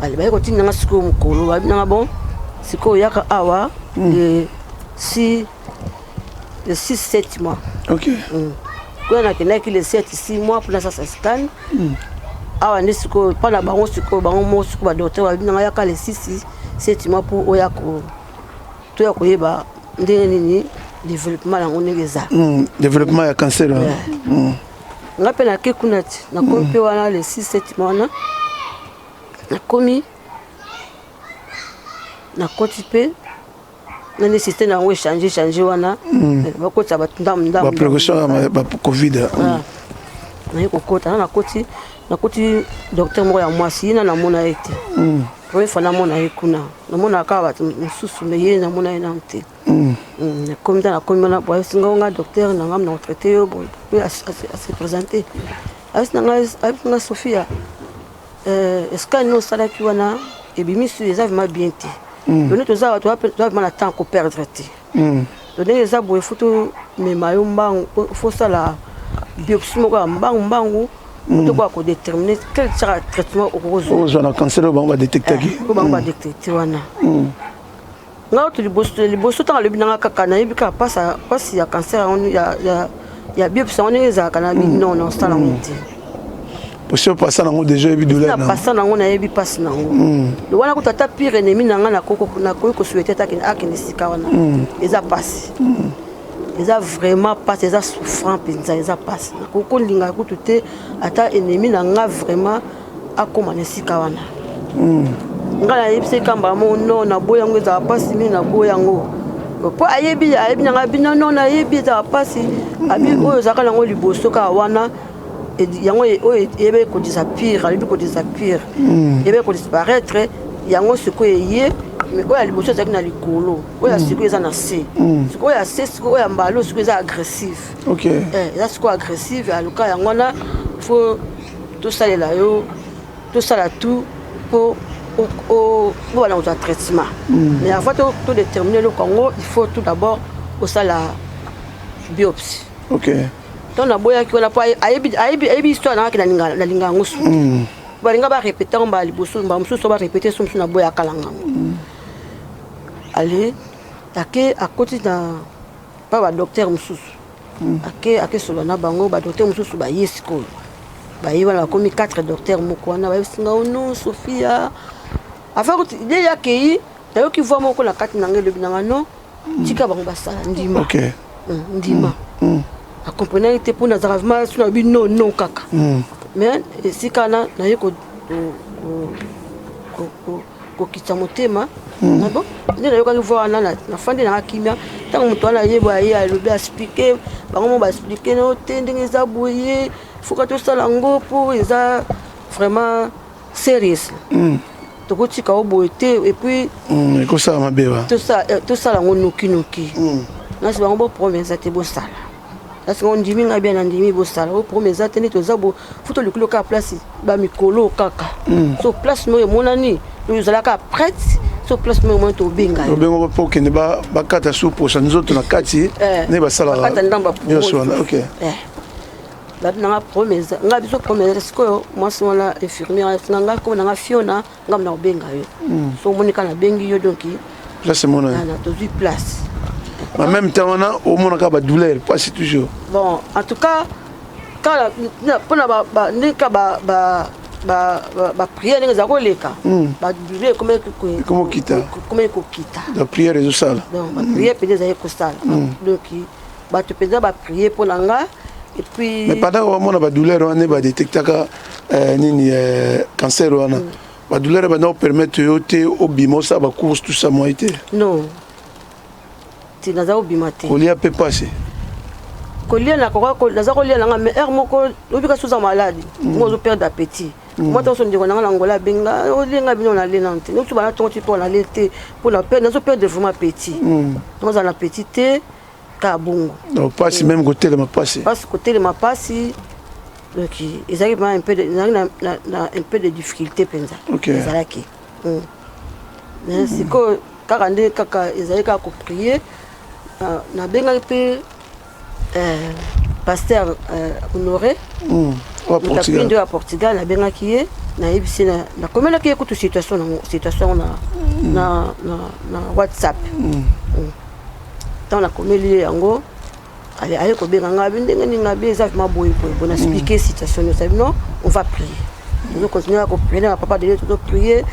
bali ba ko tinga siko mukolo ba bina bon siko yaka awa le 6-7 mois
OK
kwa na kena ki le 7-6 mois pour ça scan awa ndi siko pana bango siko bango mo siko ba docteur ba bina yaka le 6-7 mois pour oyako to ya koyeba ndenge nini développement la on est
développement ya cancer
nga pe na ke kunati na kompe wana le 6-7 mois na komi na koti pe na nécessité na on changer wana ba koti ba ndam
ba précaution ba covid
na ko kota na koti docteur mo ya mwasi na mona ete oui fana mona ekuna na mona ka ba mususu meye na mona ina mte comme dans la commune na singa nga docteur na ngam na traité yo bon à se présenter avec Sophia est-ce que nous sala ki wana et bimi sur les avema bien té donc to za to na temps ko perdre té donc les abo photo mais mayomba faut ça la biopsie mo ka mbangu to ko déterminer quel sera le traitement au rose
na cancer on va détecter qui
on va détecter wana nga to liboso ta le binanga kaka na yebika pasi ya cancer on ya biopsie on eza kana non ça la monte
parce que passer nango déjà ebi douleur
na passer nango na yebi passe nango le wana ko tata pire ennemi nanga na koko ko souhaiter ta akini sika wana eza passe eza vraiment passe eza souffrant penza eza passe ko linga ko tuté ata ennemi nanga vraiment akoma na sika wana ngala yebise kamba mo no na boyango eza passe mi na boyango po ayebi nanga bino no na yebi eza passe abi oyo zaka nango liboso ka wana yango ebe ko disappear ali ko disappear ebe ko disparaître yango siko yeye mais oya liboso zaki na likolo oya siko eza na se siko oya se siko oya mbalo siko eza agressif
OK
eza siko agressif aluka yango na faut tout ça là yo tout ça là tout pour voilà un traitement mais avant de déterminer le Congo il faut tout d'abord au ça la biopsie
OK
donc na boya ki wala pa ayebi histoire na la linga ngosu balinga ba répéter on ba liboso ba mususu ba répéter so na boya kalanga allez take à côté na pa ba docteur mususu ake solo na bango ba docteur mususu ba yesiko ba yi wala komi 4 docteurs moko na ba singa ono Sophia afin que il y a ki tayo ki voit moko na kati na ngelo binanga no tika bango ba sala ndima
OK
ndima a comprendre que pour nos arrivements sur la non kaka mais si kana na yeko ko kitamotema nabo ndio yoka voir na fandi na kimia tant muto ana yebo ayi alobi expliquer bango ba expliquer no tending za boye faut que tout ça lango pour eza vraiment sérieux to ko tika oboete et puis
ko ça mabewa
tout ça lango noki nga si bango bo problème eza te bosala kasi ngo ndimi nga bien na ndimi bosala bo problème eza te neti oza bo futo likolo kaka place bamikolo kaka so place mo emonani ozalaka prête so place mo emoni tobenga
obengo mpo okende bakata su posa nzoto na kati ne basalaka nyonso wana ok nanga
problème eza nga biso problème eza sikoyo mwasi wana infirmière nga komo nanga fiona nga mna kobenga yo so omoni kaka nabengi yo donc
place emona
tozwi place
en même temps wana omonaka badouleur pasi toujours
bon en tout cas mpona bapriere ndenge eza koleka badouleur
komokita
ekokita
bapriere ezosala
donc bapriere mpenza ezali kosala donc bato mpenza bapriere mpona nga et puis
mais pendant omona badouleur wana badetectaka nini cancer wana badouleur banda opermettre yo te obima osala bacourse tout ça moi te
non ti naza obima te
kolia mpe pasi
kolia naza kolia nanga mais heure moko obika suza maladi ngo ozoperdre appétit moi so ndeko nanga na ngola benga olinga bino na lena te noki bana tongo ti mpona le te mpona perdre nazoperdre vraiment appétit naza na appétit te ka bongo
donc pasi même kotelema pasi
kotelema pasi donc ezalaki vraiment un peu de difficulté mpenza ezalaki sikoyo kaka nde kaka ezali kaka koprie nabengaki mpe pasteur honoré mutapini nde ya portugal nabengaki ye nayebisi nakomelaki ye kutu situation na whatsapp ntango nakomeli ye yango aye kobenga nga bi ndenge nini ngabi eza vraimen boye bon expliquer situation nyonso abi non on va prier tozocontinue koprier na papa dele tozoprier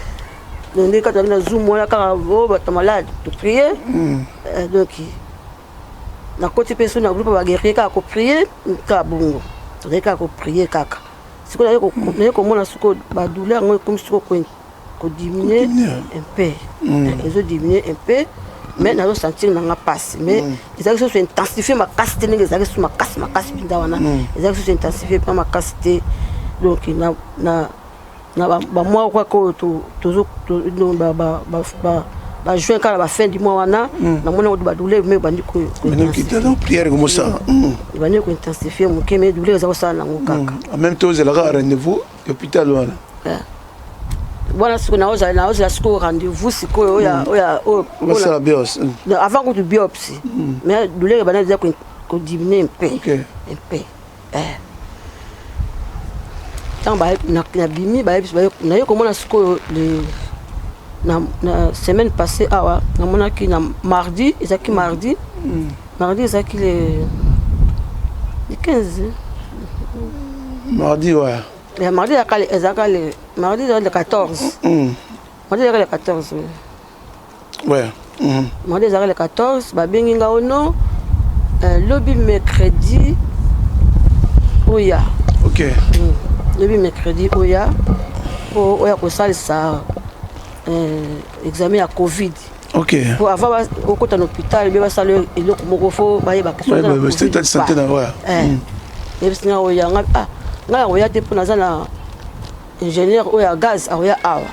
ndenge kati azali na zoom wana kaka bato malade toprier donc nakoti mpe so na groupe baguerrier kaka koprier kaka bongo tozali kaka koprier kaka sikoyo naye komona siko badouleur yango ekomi siko kodiminue un peu ezodiminue un peu mais nazosentir nanga mpasi mais ezalaki soso intensifie makasi te ndenge ezalaki so makasi mpenza wana ezalaki soso intensifie mpa makasi te donc na bamoi kwaka oyo bajuin kaka na bafin du mois wana namoni odi badouleur me ebandi ebandi kointensifie moke mais douleur eza kosala nango kaka
en même temps ozelaka rendez-vous hôpital wana
wana sikoyo naozela sikoyo rendez-vous sikoyo
oyo biopsie
avant kutu biopsie mais douleur ebandi eza kodiminue mpe ntango nabimi naye komona sikoyo na semaine passée awa namonaki na mardi ezalaki mardi ezalaki le 15
mardi ouais
mardi ezalaka le 14 mardi ezalaka le 14
ouais
mardi ezalaka le 14 babengi nga ono lobi mercredi oya
ok
lobi mercredi oya po oya kosalisa examen ya covid
ok
po avant okota na hôpital be basala eloko moko fo bayeba
état de santé na oya
yebisi nga oya nga oya te mpo naza na ingénieur oyo ya gaz aoya awa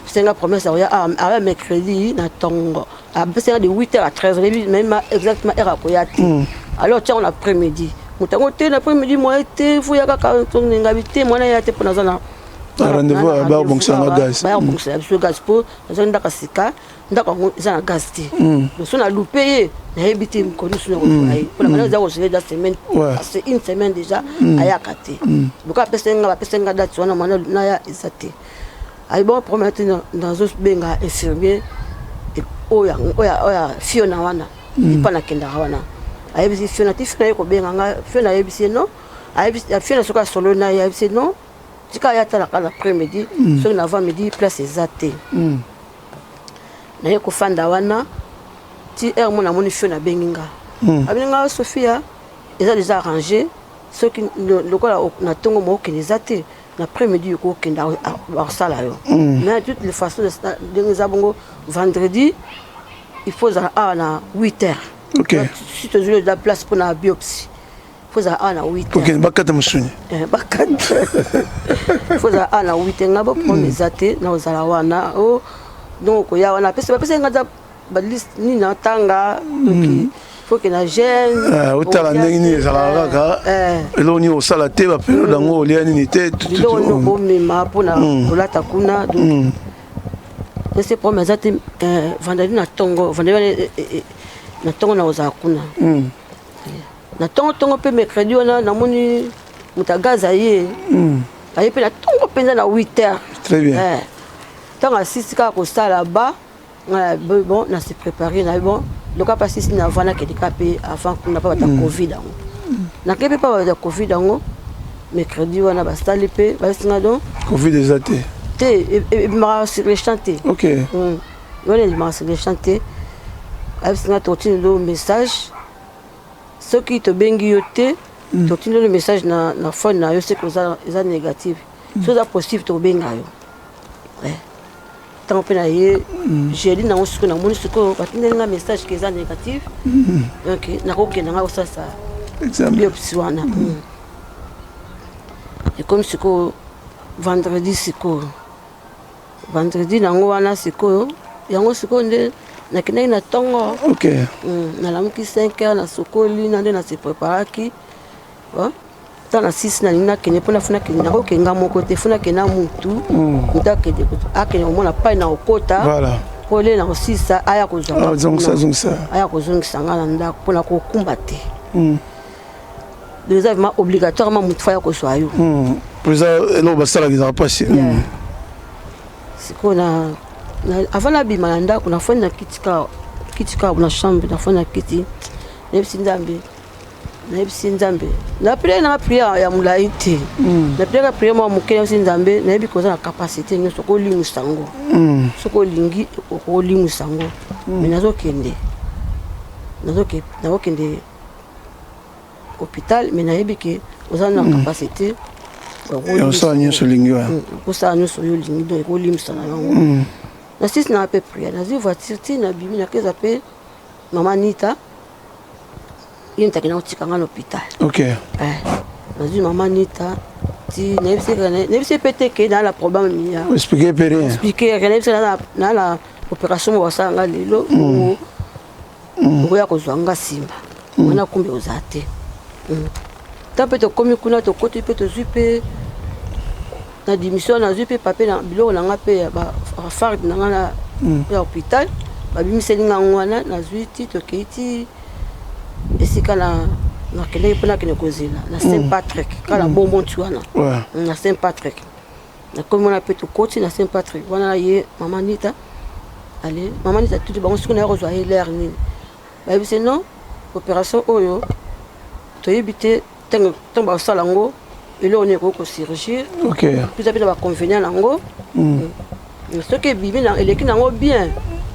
senga promesse aoya awa mercredi na ntongo apesenga de 8h à 13h lebi même exactement heure akoya te alors tiango na après-midi motango te na après-midi moya te fo ya kaka ntongengabi te mwana ya te mpo naza na
rendez-vous babongisanga gaz
bayabongisela biso gaz mpo nazali ndako sika ndako yango eza na gaz te so na lupe ye nayebi te mokoni so na kotola ye mpona bana eza kosele da semaine c'est une semaine déjà ayaka te boka bapesenga date wana mwana naya eza te ayi bon problème te nazobenga infirmier oya fiona wana epa nakendaka wana ayebisi fiona ti fiona ye kobenga nga fiona ayebisi ye non fiona soki asolo na ye ayebisi ye non tika ya talaka na après-midi soki na avant midi place eza te naye kofanda wana ti heure mo namoni fio nabengi nga abengi nga Sophia eza déjà arrangé soki lokola na ntongo mookende eza te na après-midi okokende akosala yo mais toutes les façons ndenge eza bongo vendredi il faut ozala awa na 8h si tozwi la place mpona biopsie foza ana 8
OK bakata musuni
bakata foza ana 8 ngabo promesa te na ozala wana o donc ya wana pesa nga ba liste ni na tanga donc faut que na gêne
otala ndenge nini ezalaka kaka eloko osala te baperiode yango olia nini te
biloko bomema mpona kolata kuna ese problème eza te vendredi na ntongo na ozala kuna na ntongo mpe mercredi wana namoni moto agaza ye aye mpe na ntongo mpenza na 8h
très bien
ntango asisi kaka kosala ba bon na se préparer na bon loka pa sisi na vana kedika mpe avant kuna mpa bata covid yango nake mpe mpa bata covid yango mercredi wana basali mpe basinga donc
covid eza te
ebimaka sur le champ te wana ebimaka sur le champ te abisinga totini lo message soki tobengi yo te totini lo message na phone na yo soki eza négative so eza positive tobenga yo ntango mpe na ye jeudi nango sikoyo namoni sikoyo batindelinga message ke eza négative donc nakokende nga kosalisa biopsi wana ekomi sikoyo vendredi sikoyo vendredi nango wana sikoyo yango sikoyo nde nakendaki na ntongo nalamuki 5h nasokoli na nde nase préparaki ntango na 6 nalingi nakende mpo nafuna kende nakokenga moko te funa kende na mutu mutu akende komona pai na kokota mpo le na kosisa aya kozongisa nga na ndako mpona kokumba te eza vraiment obligatoirement mutu fa ya kozwa yo
eza eloko basalaka ezaka mpasi
sikoyo avant nabima na ndako nafandi na kiti kaka na chambre nafandi na kiti nayebisi nzambe naprile nanga priere ya molai te naprileka priere mwa moke nayebisi nzambe nayebi koza na kapasité nyonso okolimwisa yango soki olingi okolimwisa yango me nazokende hôpital me nayebi ke oza na kapasité
osala nyonso olingi
okosala nyonso oyo olingi donc ekolimwisa na yango nasisi nanga mpe priere nazwi voiture ti nabimi nakeza mpe mama nita ye mutaki nakotika nga na hôpital nazwi mama nita ti nayebisi mpe te ke naa na problème ya explike nayebisi naa na opération mo basala nga lelo okoya kozwa nga nsima wana kumbi oza te ta mpe tokomi kuna tokoti mpe tozwi mpe na démission nazwi mpe papier na biloko na nga mpe ya bafarde na nga ya hôpital babimiseli nga wana nazwi ti tokei ti esika nakendeki mpo nakende kozela na Saint Patrick kala bonbon ti wana na Saint Patrick nakomi wana mpe tokoti na Saint Patrick wana ye mama nita ale mama nita tuti bango soki naya kozwa ye lere nini bayebisi non opération oyo toyebi te ntango basala yango eloko nini ekoki kochirurgie mpiza mpe na baconvénient nango soki ebimi eleki nango bien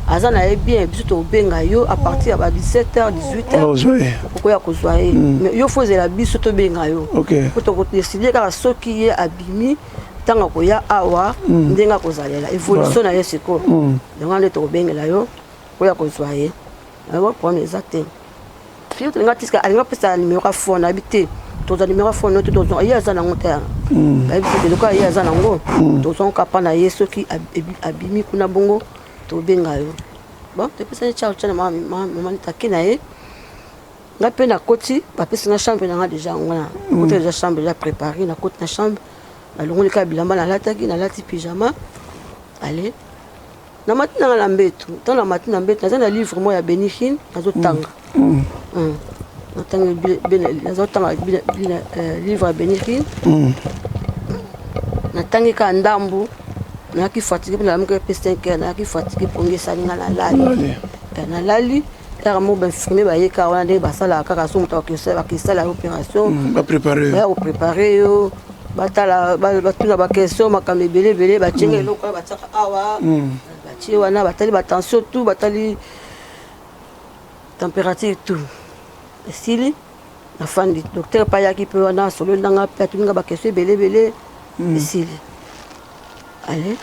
aza na ye bien biso tobenga yo à partir ya ba 17h 18h okoya kozwa ye yo fo ezela biso tobenga yo po tokodeside kaka soki ye abimi ntango akoya awa ndenge akozalela évolution na ye sikoyo yango nde tokobengela yo okoya kozwa ye yango problème eza te fio tolinga tiska alinga pesa numéro ya fone nayebi te tozwa numéro ya fone te tozwa ye aza nango te nayebi te eloko ye aza nango tozwa nkapa na ye soki abimi kuna bongo tobenga yo bon topesani chao tia na mama nitaki na ye nga mpe nakoti bapesi nga chambre na nga deja yango wana koti deja chambre deja préparé nakoti na chambre nalongoli kaka bilamba nalati pyjama ale na mati nanga na mbetu ntango na mati na mbetu naza na livre mo ya Benihine nazotanga nazotanga livre ya Benihine natangi kaka ndambu nayaki fatigué mpe nalamuki mpe 5h nayaki fatigué mpongi esali nga nalali ere mo bainfirmier bayeka wana ndenge basalaka kaka so moto bakisala opération baya koprépare yo batuna baquestion makambo ebele batienga eloko wana batiaka awa batie wana batali batension tout batali température tout esili nafandi docteur mpe ayaki mpe wana asololi nanga mpe atuninga baquestion ebele esili ale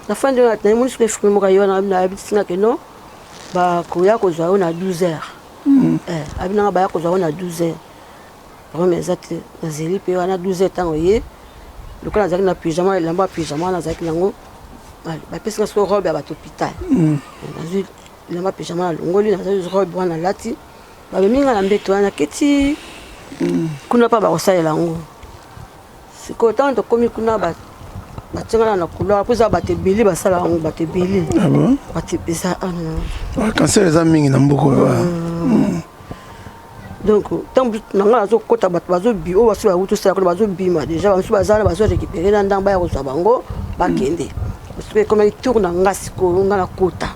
nafandi namoni soki infirmier moko aye wana nayebisinga ke non bakoya kozwa yo na 12h abinanga baya kozwa yo na 12h problème eza te nazeli mpe wana 12h ntango ye lokola nazalaki na pyjama elamba ya pyjama wana nazalaki nango bapesinga soki robe ya bato hôpital nazwi elamba ya pyjama nalongoli nazwi robe wana nalati babeminga na mbeto wana keti kuna pa bakosalela yango sikoyo ntango tokomi kuna batiengana na couloir mpo eza bato ebele basala yango bato ebele bato eza
cancer eza mingi na mboka
donc ntango nanga nazokota bato bazobi oyo basi bauti osala kuna bazobima déjà bamisu bazala bazorécupéré na ndambo baya kozwa bango bakende soki ekomaki tour na nga sikoyo nga nakota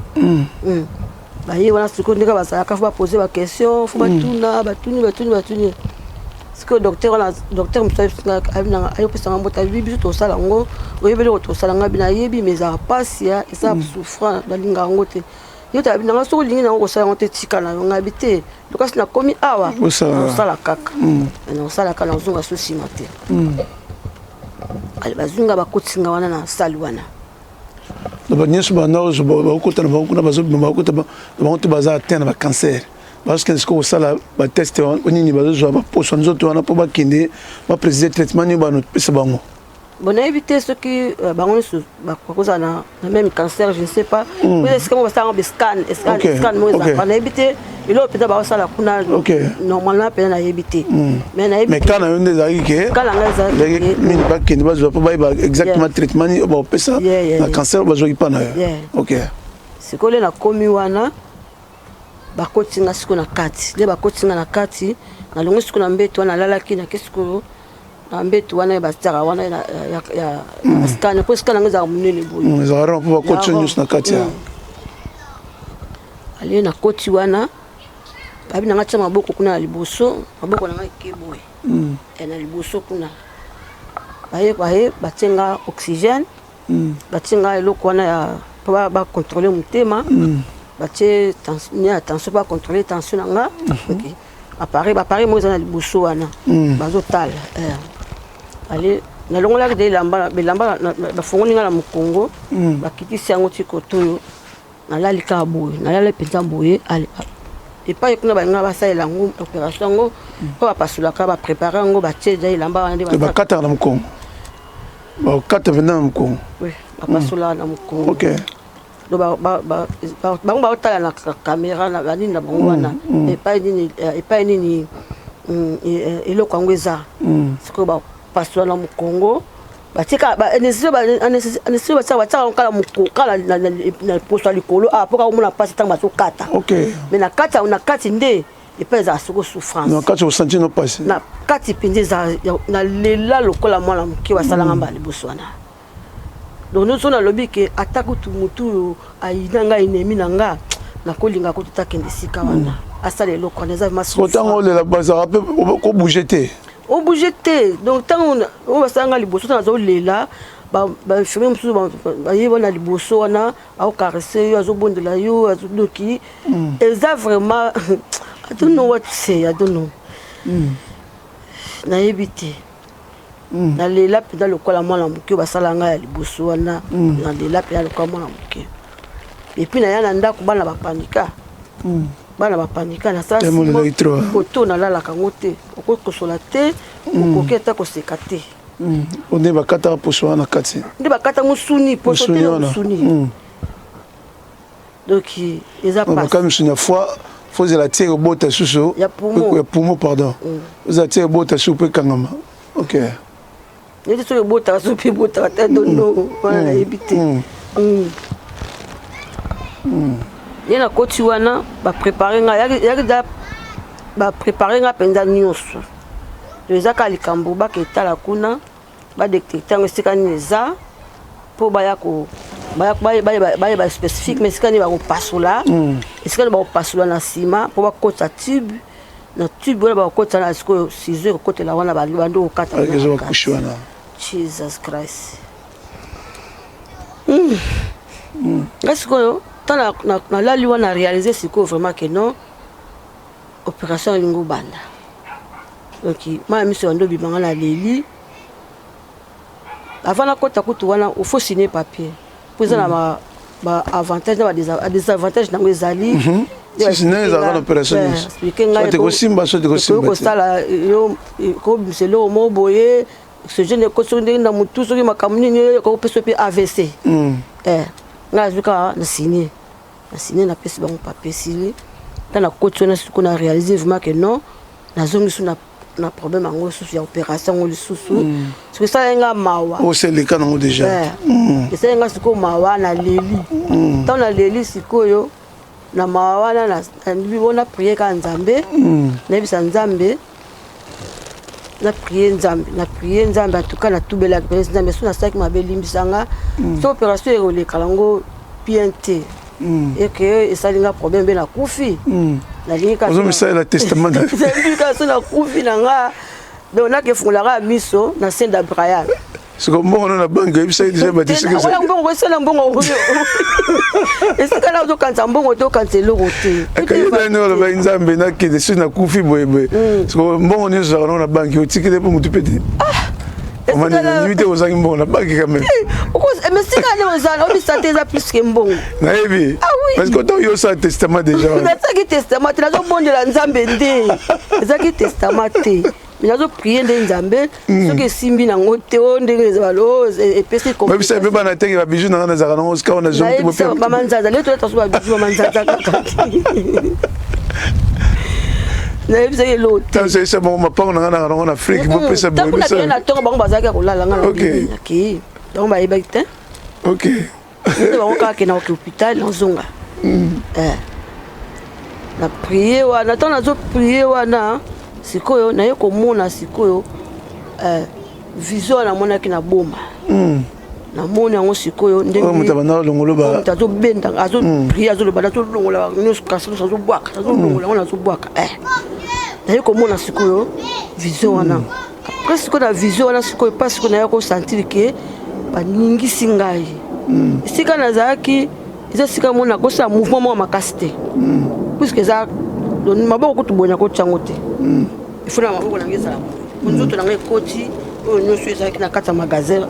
baye wana sikoyo ndenge bazalaka fo bapose baquestion fo batuni sikoyo docteur mosu ayopesanga mbota bi biso tosala yango oyebeli ko tosala nga bina yebi mais ezaka pasi eza souffrant nalinga yango te yo tabi nanga soki olingi nango kosala yango te tika na yo ngabi te lokasi nakomi awa osala kaka naosala kaka nazonga so nsima te bazwinga bakotinga wana na sali wana
nyonso banaozo bakokotana bakokuna bazobima bakokota bango te baza atteint na bacancer parce sikoyo kosala bateste nini bazozwa baposo nzoto wana mpo bakende baprécise traitement nini banopesa bango
bonayebi te soki bango nyonso bakozala na même cancer je ne sais pas esika mo basalanga bescan mo ezaka nayebi te eloko mpenza bakosala kuna normalement mpenza nayebi te mais
ka na yo nde ezalaki ke mini bakende bazwa mpo bayeba exactement traitement nini bakopesa na cancer bazwaki mpa na yo
sikoyo le nakomi wana bakotinga sikoyo na kati nde bakotinga na kati nalongi sikoyo na mbeto wana nalalaki nake sikoyo na mbeto wana batiaka wana ya scan mpo scan yango ezaka monene boye
ezalaka rang mpo bakoti nyonso na kati
ale na koti wana babi nanga tia maboko kuna na liboso maboko nanga eke boye na liboso kuna baye batienga oxygène batienga eloko wana ya mpo bacontrôle motema batie attention bacontrôle tension nanga appareil mo eza na liboso wana bazotala ale nalongolaki de bilamba bafongoli nga na mokongo bakitisi yango ti koto oyo nalali kaka boye nalali mpenza boye epai kuna balinga basalela yango opération yango mpo bapasolaka baprépare yango batie ja elamba wana nde
bakataka na mokongo bakata mpena na mokongo
bapasolaka na mokongo bango baotala na caméra na banini na bango wana epai nini eloko yango eza sikoyo bapasola na mokongo anesthésie batiaka kala na poso ya likolo mpo kakomona mpasi ntango bazokata mais na kati nde epai ezala soko souffrance na kati mpenza eza nalela lokola mwana moke basalanga mba liboso wana donc nyonso nalobi ke ata kutu motu oyo ayina ngai enemi na nga nakolinga ko tutakende esika wana asala eloko wana eza
ntango olela bazaka mpe kobouge te
obouge te donc ntango oyo basala nga liboso ntango azolela bafirmier mosusu bayeba na liboso wana aokarese yo azobondela yo azodoki eza vraiment I don't know what to say, I don't know. Nayebi te nalela mpenza lokola mwana moke basala ngai ya liboso wana nalela mpenza lokola mwana moke epuis naya na ndako bana bapanika nasala koto nalalaka yango te okoki kosola te okoki ata koseka te
nde bakataka poso wana na kati
nde bakata mosuni poso te mosuni donc eza
pas misuni ya fois faut la tirer au bout susu
ya
poumon pardon vous a tirer au bout susu pe kangama OK
neti so bota so pe bota ta dono wana ebite yena koti wana ba préparer nga ya ba préparer nga penza nyonso les aka likambo ba ketala kuna ba détecter ngo sikani neza po baya ko baya spécifique mais sikani ba ko pasola sikani ba ko pasola na sima po ba kota tube na tube wala ba kota na siko 6 heures côté la wana ba ndo kata
na
Jesus Christ. Est-ce que na la loi na réalisé c'est que vraiment que non opération lingo banda. Donc ma mission ndo bibanga na leli. Avant la kota kutu wana il faut signer papier. Pour ça na ba avantage na ba désavantage na ngezali.
Si n'est pas l'opération. Tu kosimba so de kosimba.
Ko sala yo ko biselo mo boye ce jeune est na mutu soki makamuni ni ko peso pe AVC nga zuka na signé na pesi bango papier sili dans la côte on a réalisé vraiment que non nazongi sous na problème en sous ya opération on le sous parce que ça nga mawa
oh c'est le cas non déjà
et ça nga siko mawa na leli tant na leli sikoyo na mawa na on a prié ka nzambe na bisa nzambe na prié nzambe en tout cas na tubela nzambe sous na saki mabeli mbisanga so opération e le kalango PNT et que ça n'a problème bien la koufi la ligne ka
ça le testament
c'est ka so na koufi nanga donc na ke fungola miso na Saint Abraham
c'est comme on a banque et ça déjà bâtisse que ça
on bongo c'est la bongo et c'est quand on quand bongo to quand c'est le côté
quand on a une nzambe na ke dessus na koufi boye c'est comme bon on est sur na banque au ticket pour mutu petit on a une nuit aux animaux la banque quand même
mais c'est quand on a on santé ça plus que bon
na ebi parce que toi yo ça testament déjà
mais ça qui testament tu as bon de la nzambe ndé ça qui testament mais nazo prier nde nzambe soki simbi na ngote o ndenge ezalo et pesi
comme même ça peut pas na tenge ba bijou na na zaka na oska on a zombie mo faire
maman nzaza le to taso ba bijou maman nzaza na yebisa ye lo
tant c'est bon ma pas on a en Afrique mo pesa
bon tant que na tonga bango bazaka ko lala ngana
OK
donc ba yeba te
OK
c'est bango ka ke na hôpital na zonga na prier wana tant nazo prier wana sikoyo na ye komona sikoyo vision na mona ki na boma na mona ngo sikoyo ndenge
mutabana longolo ba
tazo benda azo prier azo loba tazo longola nyos kaso tazo bwaka tazo longola ngona tazo bwaka na ye komona sikoyo vision wana après sikoyo na vision wana sikoyo pas sikoyo na ye ko sentir que baningisi ngai sika na zaki eza sika mona ko sa mouvement mo makasi te puisque ça maboko kutubonya ko tsango te il faut na maboko na ngeza nzoto na ngai koti o nyoso ezaki na kata magasin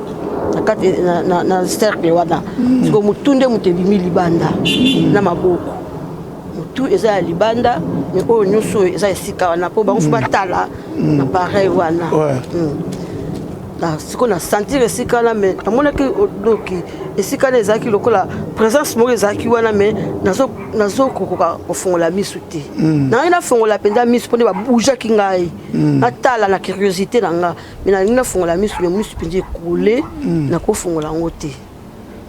na kati na cercle wada siko mutunde mutebimi libanda na maboko mutu eza ya libanda mais o nyoso eza esika wana po bango fuba tala na pareil wana na siko na sentir esika na mais namona ki doki esika na ezaki lokola présence mo ezaki wana mais nazo kokoka kofongola misu te na ina fongola penda misu pone ba bouger ki ngai na tala na curiosité na nga mais na ina fongola misu le misu pindi couler na ko fongola ngote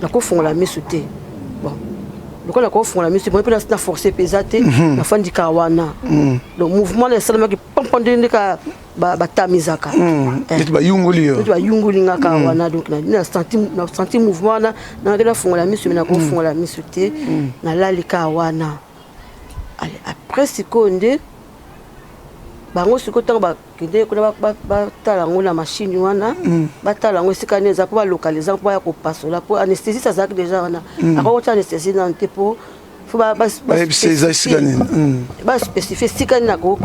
na ko fongola misu te bon lokola ko fongola misu mo pena na forcer pesate na fandi ka wana le mouvement les salama ki pampande ka batamizaka
ba yunguli yo
ba yunguli ngaka wana donc na senti mouvement na na fongola misu na ko fongola misu te na lalika wana allez après seconde bango siko tango ba kende ko ba tala ngona machine wana ba tala ngo sika neza po ba localiser po ya ko pasola po anesthésie ça zak déjà wana akoko anesthésie na te po faut ba spécifier sika na ko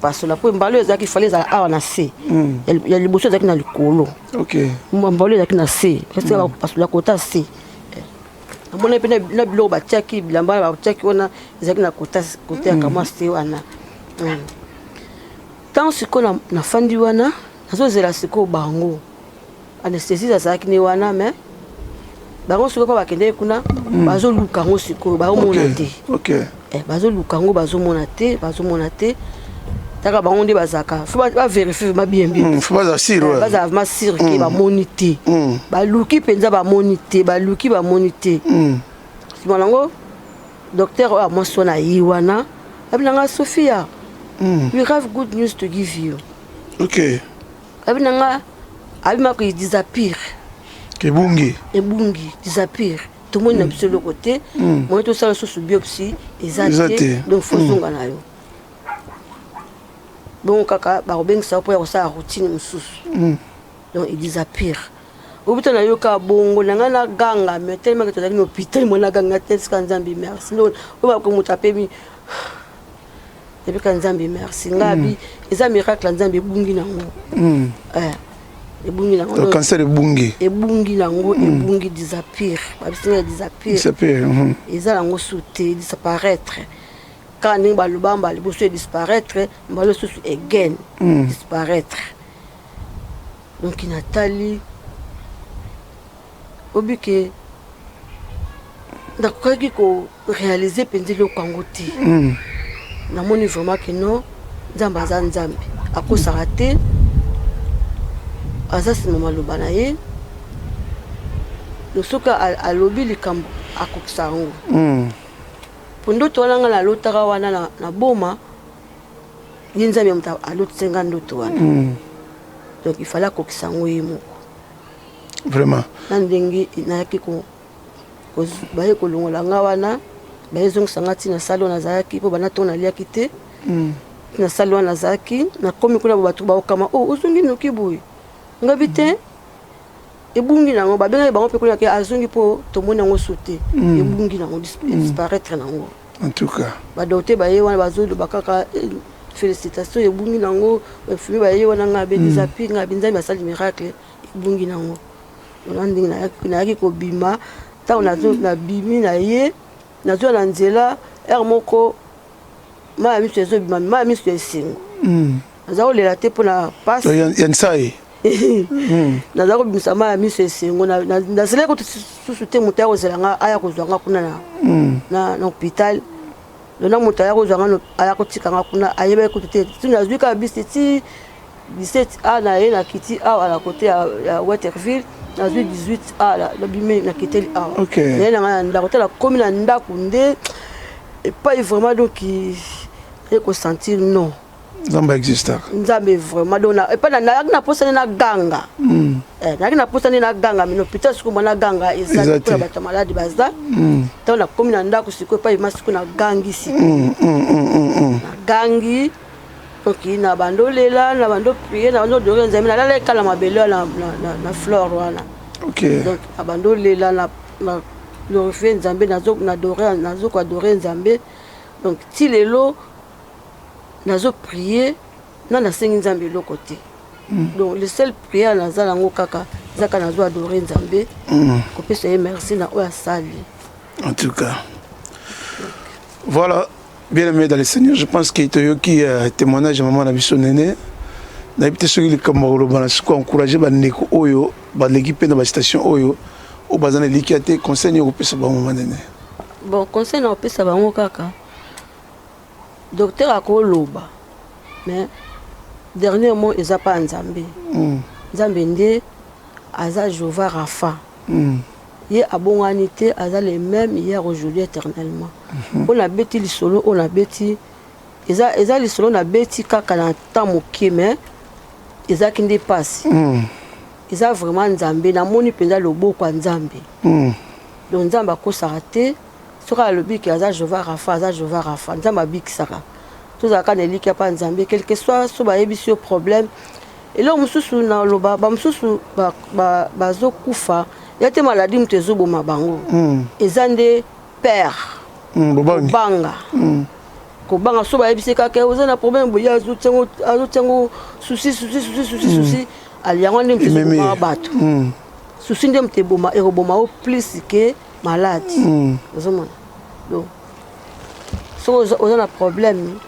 pasola po mbalo ezaki fallait za a na C ya liboso ezaki na likolo
OK
mbalo ezaki na C parce que ba pasola kota C amona pe na bilo ba tiaki bilamba ba tiaki wana ezaki na kota ya kama C wana tant siko na fandi wana nazo zela siko bango anesthésie azaki ni wana mais bango siko pa bakende kuna bazo luka ngo siko ba mona te
OK
bazo luka ngo bazo mona te taka bango ndi bazaka faut ba vérifier ma bien
faut pas assurer
baza ma sir ki ba moniter ba luki penza ba moniter ba luki ba moniter simonango docteur a monsona yiwana abinanga Sophia we have good news to give you.
OK.
Abinanga abima ko disappear.
Ebungi
disappear. Tout le monde n'a plus le côté. Moi tout ça sous biopsie exacté donc faut zonga na yo. Donc kaka ba robeng ça pour ça routine mususu. Donc il disappear. Obuta na yo ka bongo nanga na ganga mais tellement que tu as no hôpital mo na ganga test kan Nzambi merci. Non o ba ko mutape mi et puis quand Nzambi merci ngabi eza miracle Nzambi bungi nango ebungi nango
le cancer
ebungi nango ebungi disappear babisinga disappear eza nango sauter disparaître quand ni balubamba liboso disparaître mbalo susu again disparaître donc inatali obike nakokaki koréalize mpenza eloko yango te namoni vraiment ke non nzambe aza nzambe akosaka te aza nsima maloba na ye soki alobi likambo akokisa yango po ndoto wana nga nalotaka wana na boma ye nzambe ya moto alotisa nga ndoto wana donc il fallait akokisa yango ye moko
vraiment
na ndenge nayaki baye kolongola nga wana bayezongisa nga ntina sali wana nazalaki mpo bana ntongo naliaki te ntina sali wana nazalaki nakomi kuna bato baokama o ozongi noki boye ngabi te ebungi nango babengaki bango mpe kuna ke azongi mpo tomoni yango so te ebungi nango disparaître nango
en tout cas
badokter baye wana bazoloba kaka félicitation ebungi nango bafumi baye wana nga abelisa pi nga binzambe basali miracle ebungi nango ona ndenge nayaki kobima ntango nabimi na ye nazwa na nzela ere moko maya miso ezobima maya miso esengo naza kolela te mpona pasi
yansai
naza kobimisa maya miso esengo nazelaki koto susu te moto aya kozela nga aya kozwa nga kuna na hôpital lona moto aya kozwa nga aya kotika nga kuna ayebaki koto te ti nazwi kaka bisi ti 17 a na ye nakiti awa na kote ya Waterville nazwi 18 a nabimi nakiteli awa naye na nga na ndako te nakomi na ndako nde epai vraiment donc ekosentir non
nzambe existaka
nzambe vraiment donc epai nayaki naposani na ganga nayaki naposani na ganga mino hôpital sikoyo mwana ganga eza mpona bato ya maladi baza ntango nakomi na ndako sikoyo epai ma sikoyo nagangi sikoyo nagangi donc na bando lela na bando prier na bando dore nzambe nalala ekala mabele na flore wana donc na bando lela na glorifie nzambe nazokoadore nzambe donc ti lelo nazoprier na nasengi nzambe eloko te donc le seul prière naza nango kaka ezaka nazoadore nzambe kopesa ye merci na oyo asali
en tout cas voilà. Bien aimé dans le Seigneur, je pense qu'il y a eu témoignage de maman Nabiso Néné. N'a pas été sûr que Cameroun a encouragé l'équipe de la station Oyo au bazar de l'équité conseil au PC Maman Néné.
Bon, conseil au PC Maman Kaka. Docteur Akoloba. Mais dernièrement, ils n'ont pas Nzambe. Nzambe Ndé, Aza Jova Rafa. Ye abonganité aza les mêmes hier aujourd'hui éternellement. On a bêti les solo, on a bêti eza les solo on a bêti kaka na temps moké mais eza qui dépasse. Eza vraiment nzambe na moni penza lobo kwa nzambe. Donc nzambe akosaka te soka lobi ki aza Jova Rafa nzambe abikisaka. Tozaka na liki pa nzambe quel que soit so ba yebisi au problème. Et là mususu na loba ba mususu ba zo kufa il y a des maladies qui sont en bango. Ils ont des pères. Banga. Kobanga so ba yebise kaka oza na problème boya azutengo souci aliyango ndem tezoboma bato. Souci ndem teboma eroboma au plus que malade. Ozomona. Donc so oza na problème.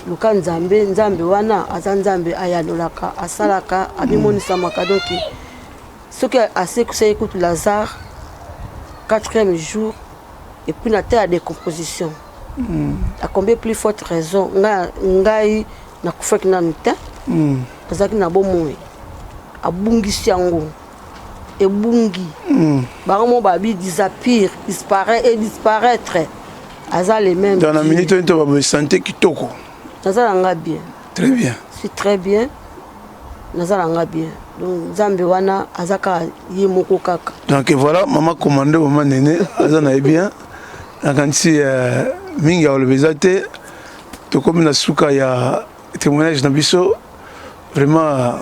Luka nzambe wana aza nzambe ayanolaka asalaka abimonisamaka donc ce qui a assez que ça écoute Lazare 4e jour et puis la terre de décomposition à combien plus forte raison ngai na kufaki na nta azaki na bomoi abungisi yango ebungi bango babi disparaître aza les mêmes
dans la minute on va santé kitoko
nazalanga bien
très bien
je suis très bien nazalanga bien donc nzambe wana azaka ye moko kaka
donc voilà maman commandé maman Néné azana bien akanti mingi olebezate to comme na suka ya témoignage na biso vraiment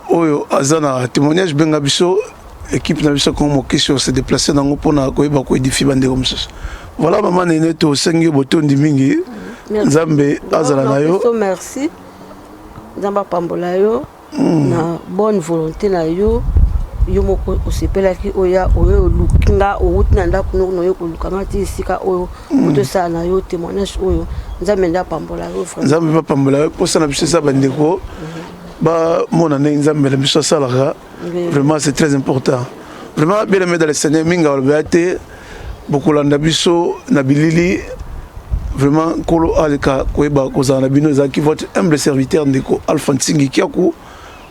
oyo azana témoignage benga biso équipe na biso comme question se déplacer nango pona ko yeba ko édifier bande comme ça voilà maman Néné to sengi botondi mingi nzambe azala na yo
merci nzamba pambola yo na bonne volonté na yo yo moko osepelaki oya oyo lukinga outi na ndako no yo kolukanga ti sika oyo moto sa na yo témoignage oyo nzambe nda pambola yo frère
nzambe ba pambola yo posa na biso sa bandeko ba mona ne nzambe la biso salaka vraiment c'est très important Vraiment, bien aimé dans le Seigneur, Minga Olbeate, beaucoup l'andabiso, Nabilili, vraiment, Kolo Aleka, Koeba, Kozanabino, Zaki, votre humble serviteur, Ndeko, Alphonse Kiakou,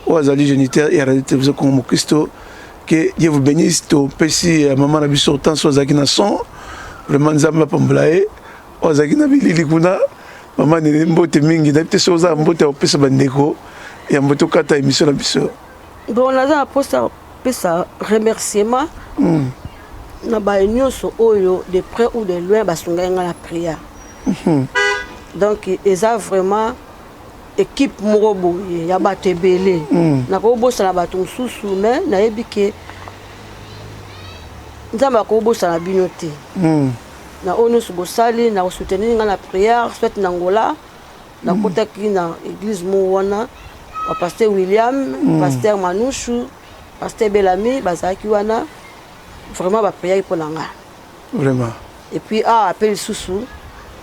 Oazali géniteur, et arrêtez vous comme Christo, que Dieu vous bénisse, to Pessi, Maman Nabiso, tant soit Zaki Nasson, vraiment, Zamba Pamblae, Oazaki Nabilili Kuna, Maman Nembote Mingi, Napte Soza, Mbote Opesa Bandeko, et Mboto Kata, émission Nabiso.
Bon, on a un remerciement. Na ba nyonso oyo de près ou de loin basunga nga la prière. Donc eza vraiment équipe morobo ya batebele. Na ko bossa na bato susu mais na yebike nzamba ko bossa na binote. Na onu su bosali na soutenir nga la prière soit na Angola na kotaki na église mo wana pasteur William, pasteur Manouchou, pasteur Bellamy bazaki wana. Vraiment, ma prière pour l'anga.
Vraiment.
Et puis, appelle Soussou,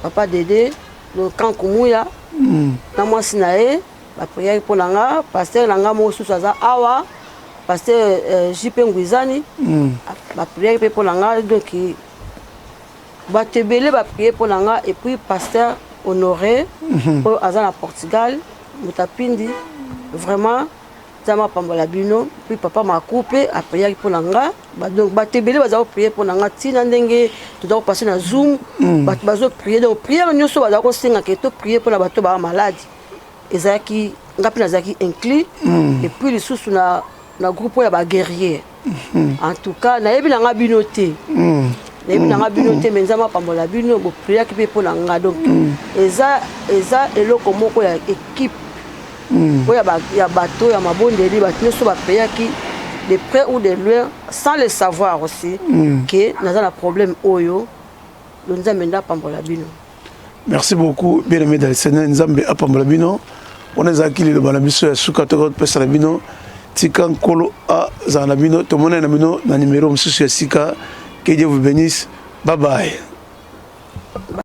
papa Dédé, le camp Koumouya, Namwa Sinae, ma prière pour l'anga, pasteur Langa Moussou Saza Awa, pasteur J.P. Ngouizani, ma prière pour l'anga, donc, ma prière pour l'anga, et puis pasteur Honoré, pour Azan à Portugal, Moutapindi, vraiment. Zama Pambola Bino, puis papa m'a coupé à prier pour l'anga. Donc, batebele, va prier pour l'anga. Tina ndenge, tu dois passer dans Zoom, bazo prier. Donc, prier, nous sommes à la prier pour la bateau malade. Et Zaki, Zaki inclus, et puis les sous na groupe ya guerrier. En tout cas, na yebi langa binoté. Na yebi langa binoté, mais Zama Pambola Bino, prier qui pour l'anga. Donc, eza eloko moko ya équipe. Il y a bateau, il y a mabondeli, bateau sur pays qui de près ou de loin, sans le savoir aussi, que nous avons un problème oyo, nous avons Pambola Bino.
Merci beaucoup, bien aimé dans le Seigneur, nous avons Pambola Bino. On est acquis le balabiso, sous-catégorie de Pessalabino, Tikan Kolo A Zanabino, tout le monde est dans le numéro, M. Sika, que Dieu vous bénisse. Bye bye.